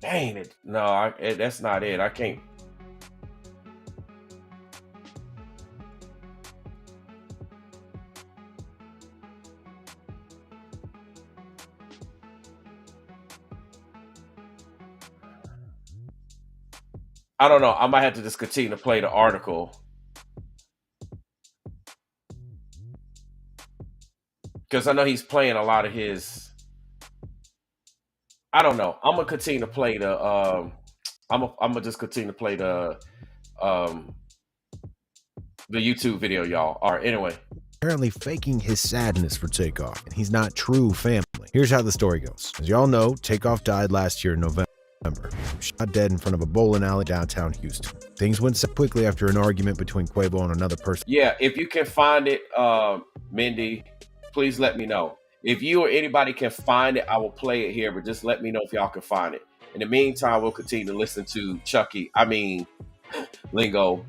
Dang it. No, that's not it. I can't. I don't know. I might have to just continue to play the article. Because I know he's playing a lot of his. I don't know. I'm gonna continue to play the. I'm gonna just continue to play the YouTube video, y'all. All right. Anyway. Apparently faking his sadness for Takeoff, and he's not true family. Here's how the story goes. As y'all know, Takeoff died last year in November. Shot dead in front of a bowling alley downtown Houston. Things went so quickly after an argument between Quavo and another person. Yeah, if you can find it, Mindy, please let me know. If you or anybody can find it, I will play it here, but just let me know if y'all can find it. In the meantime, we'll continue to listen to Lingo,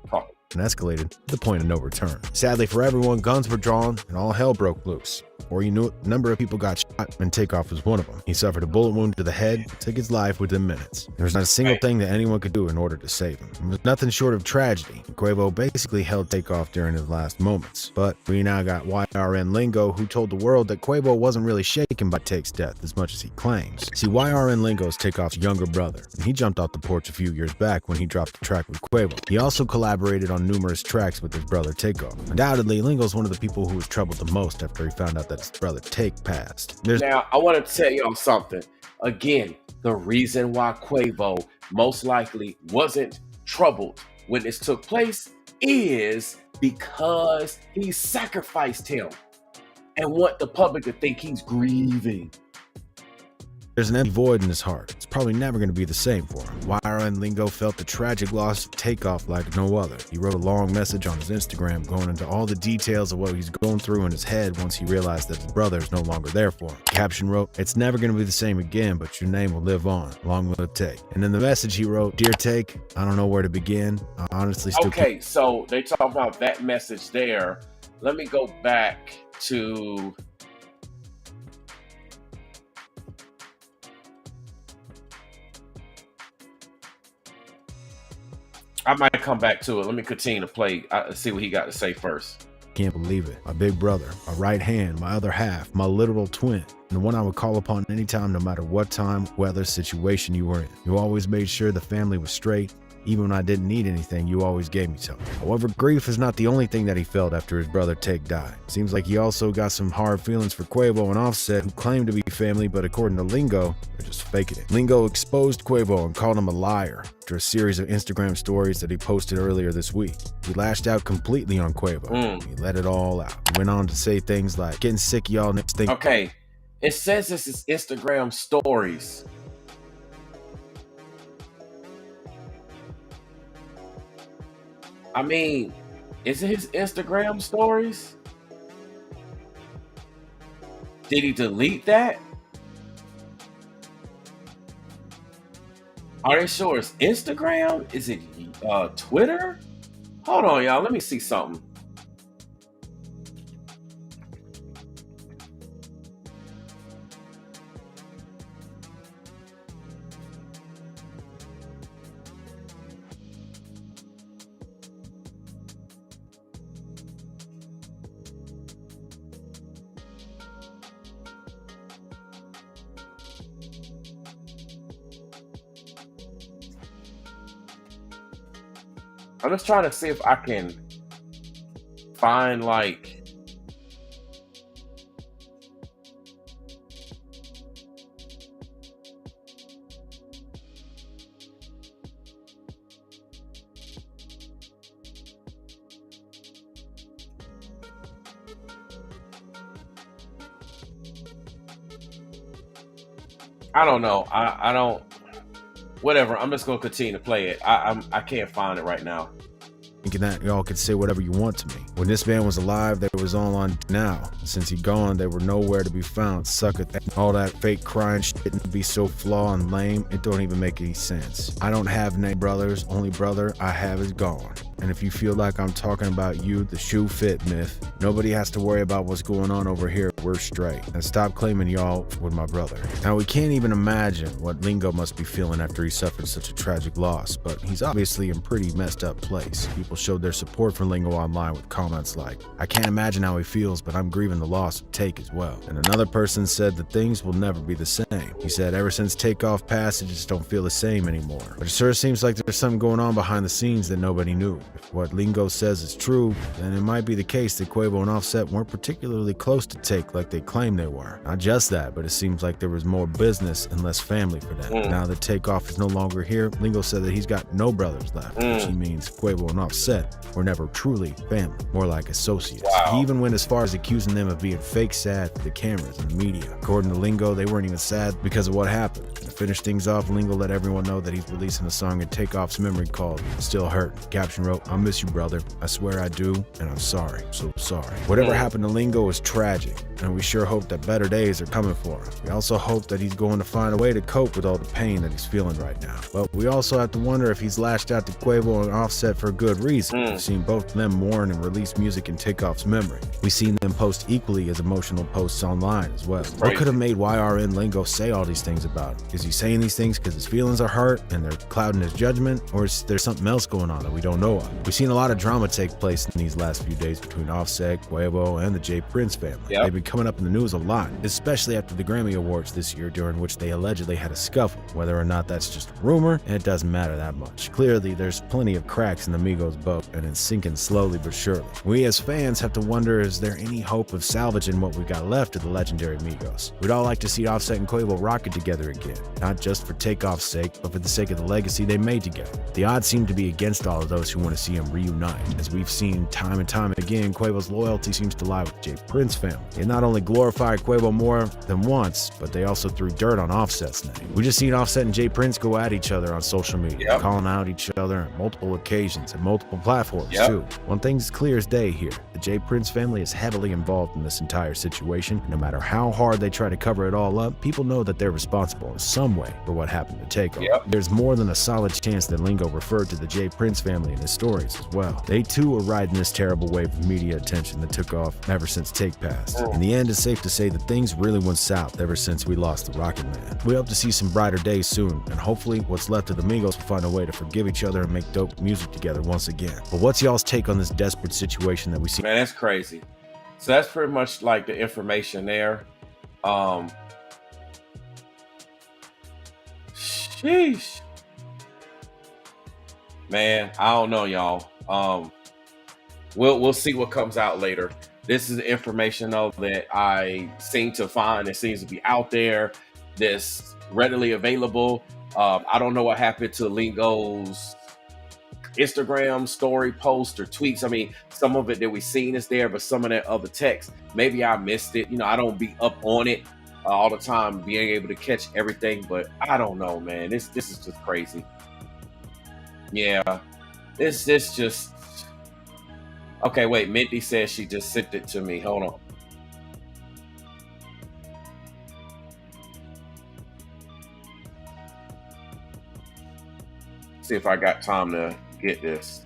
talk. And escalated to the point of no return. Sadly for everyone, guns were drawn and all hell broke loose. Before you knew it, a number of people got shot, and Takeoff was one of them. He suffered a bullet wound to the head, took his life within minutes. There was not a single thing that anyone could do in order to save him. It was nothing short of tragedy. Quavo basically held Takeoff during his last moments. But we now got YRN Lingo, who told the world that Quavo wasn't really shaken by Take's death as much as he claims. See, YRN Lingo is Takeoff's younger brother, and he jumped off the porch a few years back when he dropped the track with Quavo. He also collaborated on numerous tracks with his brother Takeoff. Undoubtedly, Lingo's one of the people who was troubled the most after he found out that his brother Take passed. Now, I want to tell y'all something. Again, the reason why Quavo most likely wasn't troubled when this took place is because he sacrificed him and want the public to think he's grieving. There's an empty void in his heart. It's probably never going to be the same for him. YRN Lingo felt the tragic loss of Takeoff like no other. He wrote a long message on his Instagram going into all the details of what he's going through in his head once he realized that his brother is no longer there for him. The caption wrote, "It's never going to be the same again, but your name will live on. Long live Take." And in the message he wrote, "Dear Take, I don't know where to begin. I honestly still Okay, so they talk about that message there. Let me go back to... I might come back to it. Let me continue to play. See what he got to say first. Can't believe it. My big brother, my right hand, my other half, my literal twin, and the one I would call upon anytime, no matter what time, weather, situation you were in. You always made sure the family was straight. Even when I didn't need anything, you always gave me something." However, grief is not the only thing that he felt after his brother Take died. Seems like he also got some hard feelings for Quavo and Offset, who claimed to be family, but according to Lingo, they're just faking it. Lingo exposed Quavo and called him a liar after a series of Instagram stories that he posted earlier this week. He lashed out completely on Quavo. He let it all out. He went on to say things like, "Getting sick of y'all niggas think..." Okay, it says this is Instagram stories. I mean, is it his Instagram stories? Did he delete that? Are they sure it's Instagram? Is it Twitter? Hold on, y'all. Let me see something. I'm just trying to see if I can find like... I don't know. I don't. Whatever. I'm just gonna continue to play it. I can't find it right now. Thinking that y'all could say whatever you want to me. When this man was alive, they was all on now. Since he gone, they were nowhere to be found. Sucker, all that fake crying shit and be so flawed and lame, it don't even make any sense. I don't have any brothers. Only brother I have is gone. And if you feel like I'm talking about you, the shoe fit myth, nobody has to worry about what's going on over here. We're straight. And stop claiming y'all with my brother. Now, we can't even imagine what Lingo must be feeling after he suffered such a tragic loss, but he's obviously in pretty messed up place. People showed their support for Lingo online with comments like, I can't imagine how he feels, but I'm grieving the loss of Take as well. And another person said that things will never be the same. He said, ever since Takeoff passed, it just don't feel the same anymore. But it sure seems like there's something going on behind the scenes that nobody knew. If what Lingo says is true, then it might be the case that Quavo and Offset weren't particularly close to Take like they claimed they were. Not just that, but it seems like there was more business and less family for them. Now that Takeoff is no longer here, Lingo said that he's got no brothers left, which he means Quavo and Offset were never truly family, more like associates. Wow. He even went as far as accusing them of being fake sad for the cameras and the media. According to Lingo, they weren't even sad because of what happened. To finish things off, Lingo let everyone know that he's releasing a song in Takeoff's memory called Still Hurt. The caption wrote, I miss you, brother. I swear I do, and I'm sorry. So sorry. Whatever happened to Lingo is tragic, and we sure hope that better days are coming for him. We also hope that he's going to find a way to cope with all the pain that he's feeling right now. But we also have to wonder if he's lashed out to Quavo and Offset for a good reason. We've seen both of them mourn and release music in Takeoff's memory. We've seen them post equally as emotional posts online as well. What could have made YRN Lingo say all these things about him? Is he saying these things because his feelings are hurt and they're clouding his judgment, or is there something else going on that we don't know of? We've seen a lot of drama take place in these last few days between Offset, Quavo, and the J Prince family. They've been coming up in the news a lot, especially after the Grammy Awards this year, during which they allegedly had a scuffle. Whether or not that's just a rumor, it doesn't matter that much. Clearly, there's plenty of cracks in the Migos boat, and it's sinking slowly but surely. We as fans have to wonder, is there any hope of salvaging what we got left of the legendary Migos? We'd all like to see Offset and Quavo rock it together again, not just for Takeoff's sake, but for the sake of the legacy they made together. The odds seem to be against all of those who want to see them reunite. As we've seen time and time again, Quavo's loyalty seems to lie with the J Prince family. They not only glorified Quavo more than once, but they also threw dirt on Offset's name. We just seen Offset and J Prince go at each other on social media, calling out each other on multiple occasions and multiple platforms too. One thing's clear as day here. The J Prince family is heavily involved in this entire situation. No matter how hard they try to cover it all up, people know that they're responsible in some way for what happened to Takeoff. There's more than a solid chance that Lingo referred to the J Prince family in his stories as well. They too are riding this terrible wave of media attention that took off ever since Take passed. In the end, it's safe to say that things really went south ever since we lost the Rocket Man. We hope to see some brighter days soon, and hopefully what's left of the Migos will find a way to forgive each other and make dope music together once again. But what's y'all's take on this desperate situation that we see? Man, that's crazy. So that's pretty much like the information there. Sheesh. Man, I don't know, y'all. We'll see what comes out later. This is information though that I seem to find. It seems to be out there. That's readily available. I don't know what happened to Lingo's Instagram story post or tweets. I mean, some of it that we seen is there, but some of that other text, maybe I missed it. You know, I don't be up on it all the time, being able to catch everything, but I don't know, man. This is just crazy. Yeah, this just okay. Wait, Mindy says she just sent it to me. Hold on. See if I got time to get this.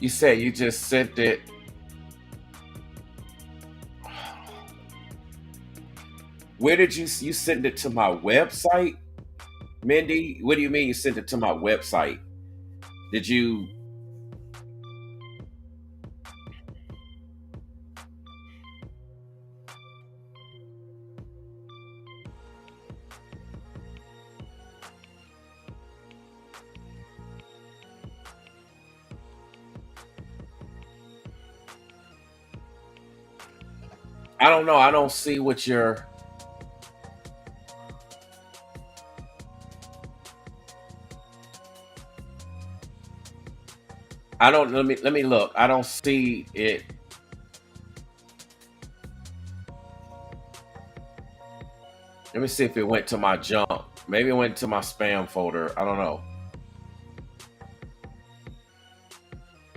You said you just sent it. Where did you send it to my website, Mindy? What do you mean you sent it to my website? Did you? I don't know. I don't see what you're. I don't. Let me look. I don't see it. Let me see if it went to my junk. Maybe it went to my spam folder. I don't know.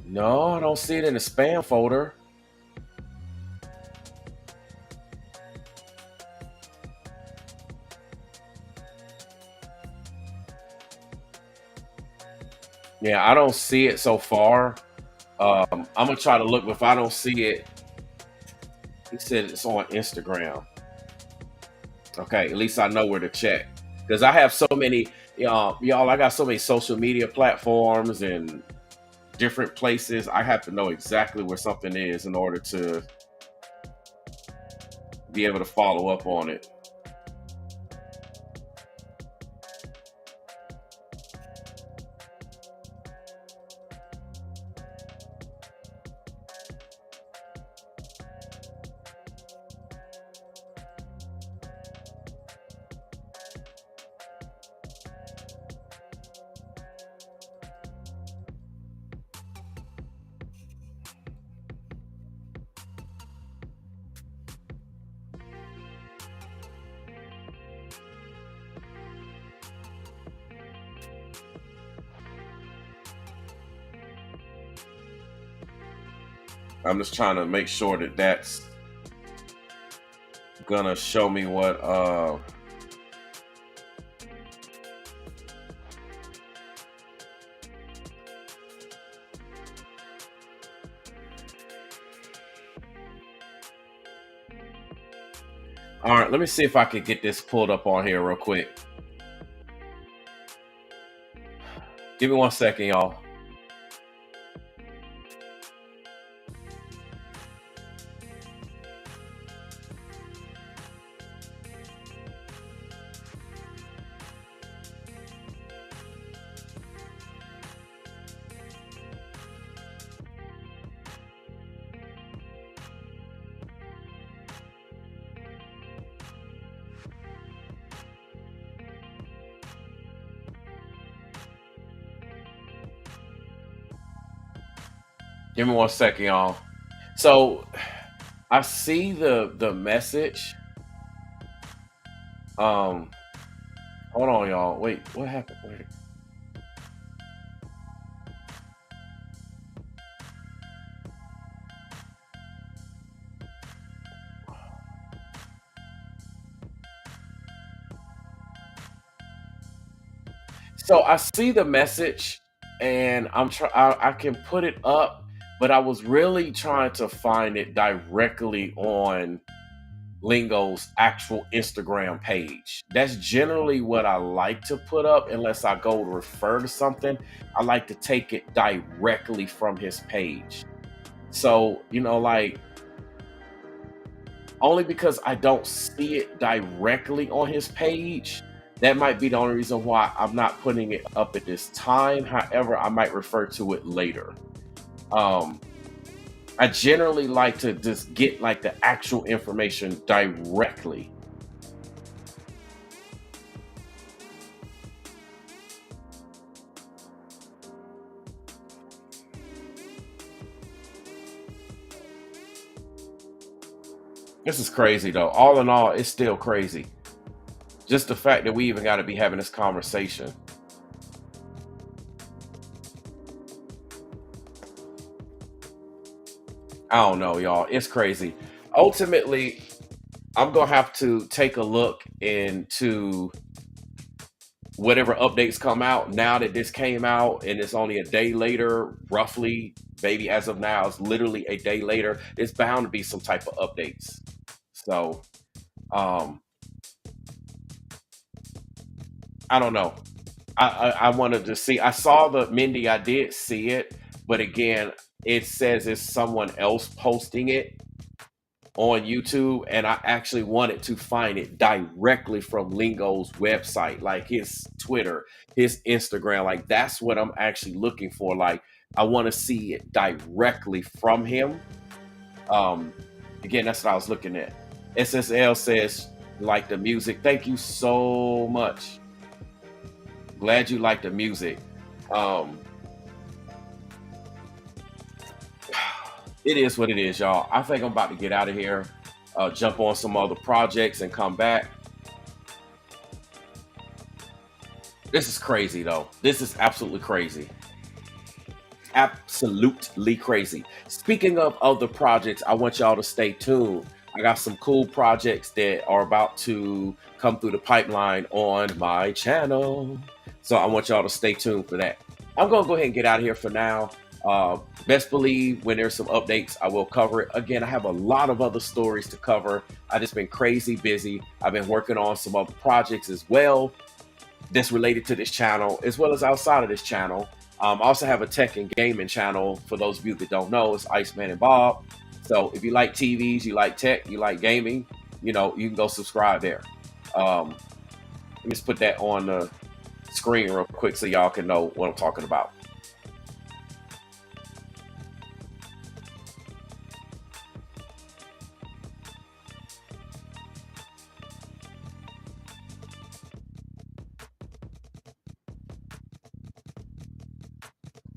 No, I don't see it in the spam folder. Yeah, I don't see it so far. I'm gonna try to look, but if I don't see it, he said it's on Instagram. Okay, at least I know where to check because I have so many, y'all. I got so many social media platforms and different places. I have to know exactly where something is in order to be able to follow up on it. I'm just trying to make sure that that's gonna show me what. All right, let me see if I can get this pulled up on here real quick. Give me 1 second, y'all. Give me 1 second, y'all. So I see the message. Um, hold on, y'all. Wait, what happened? Wait. So I see the message, and I'm try. I can put it up, but I was really trying to find it directly on Lingo's actual Instagram page. That's generally what I like to put up, unless I go to refer to something. I like to take it directly from his page. So, like, only because I don't see it directly on his page, that might be the only reason why I'm not putting it up at this time. However, I might refer to it later. Um, I generally like to just get like the actual information directly. This is crazy though. All in all, it's still crazy. Just the fact that we even got to be having this conversation. I don't know, y'all. It's crazy. Ultimately, I'm gonna have to take a look into whatever updates come out now that this came out and it's only a day later, roughly, maybe as of now, it's literally a day later. It's bound to be some type of updates. So, um, I don't know. I wanted to see. I saw the Mindy. I did see it, but again, it says it's someone else posting it on YouTube, and I actually wanted to find it directly from Lingo's website, like his Twitter, his Instagram. Like that's what I'm actually looking for. Like I want to see it directly from him. Um, Again, that's what I was looking at. SSL says, like the music. Thank you so much. Glad you like the music. It is what it is, y'all. I think I'm about to get out of here, jump on some other projects and come back. This is crazy, though. This is absolutely crazy. Absolutely crazy. Speaking of other projects, I want y'all to stay tuned. I got some cool projects that are about to come through the pipeline on my channel. So I want y'all to stay tuned for that. I'm going to go ahead and get out of here for now. Best believe when there's some updates, I will cover it. Again, I have a lot of other stories to cover. I just been crazy busy. I've been working on some other projects as well that's related to this channel, as well as outside of this channel. I also have a tech and gaming channel. For those of you that don't know, it's Iceman and Bob. So if you like TVs, you like tech, you like gaming, you can go subscribe there. Let me just put that on the screen real quick so y'all can know what I'm talking about.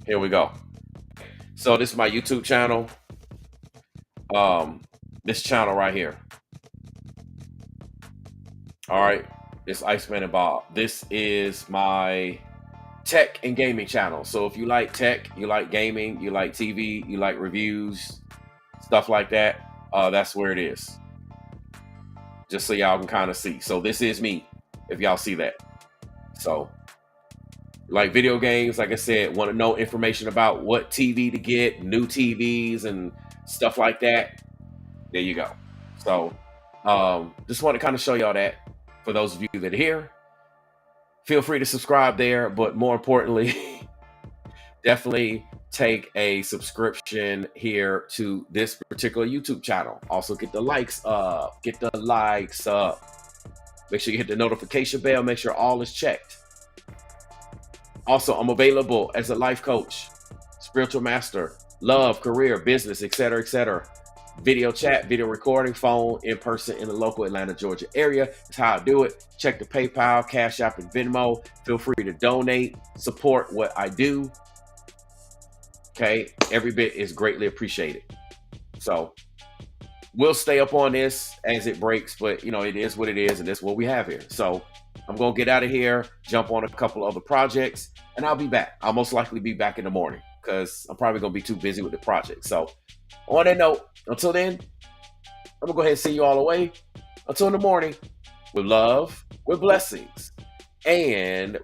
Here we go. So this is my YouTube channel. This channel right here. All right, it's Iceman and Bob. This is my tech and gaming channel. So if you like tech, you like gaming, you like TV, you like reviews, stuff like that, that's where it is. Just so y'all can kind of see. So this is me, if y'all see that. So like video games, like I said, want to know information about what TV to get, new TVs and stuff like that, there you go. So just want to kind of show y'all that. For those of you that are here, feel free to subscribe there, but more importantly, definitely take a subscription here to this particular YouTube channel. Also get the likes up, make sure you hit the notification bell, make sure all is checked. Also, I'm available as a life coach, spiritual master, love, career, business, etc., etc. Video chat, video recording, phone, in person in the local Atlanta, Georgia area. That's how I do it. Check the PayPal, Cash App, and Venmo. Feel free to donate, support what I do. Okay, every bit is greatly appreciated. So we'll stay up on this as it breaks, but it is what it is, and that's what we have here. So I'm gonna get out of here, jump on a couple other projects, and I'll be back. I'll most likely be back in the morning because I'm probably gonna be too busy with the project. So on that note, until then, I'm gonna go ahead and see you all away. Until in the morning, with love, with blessings, and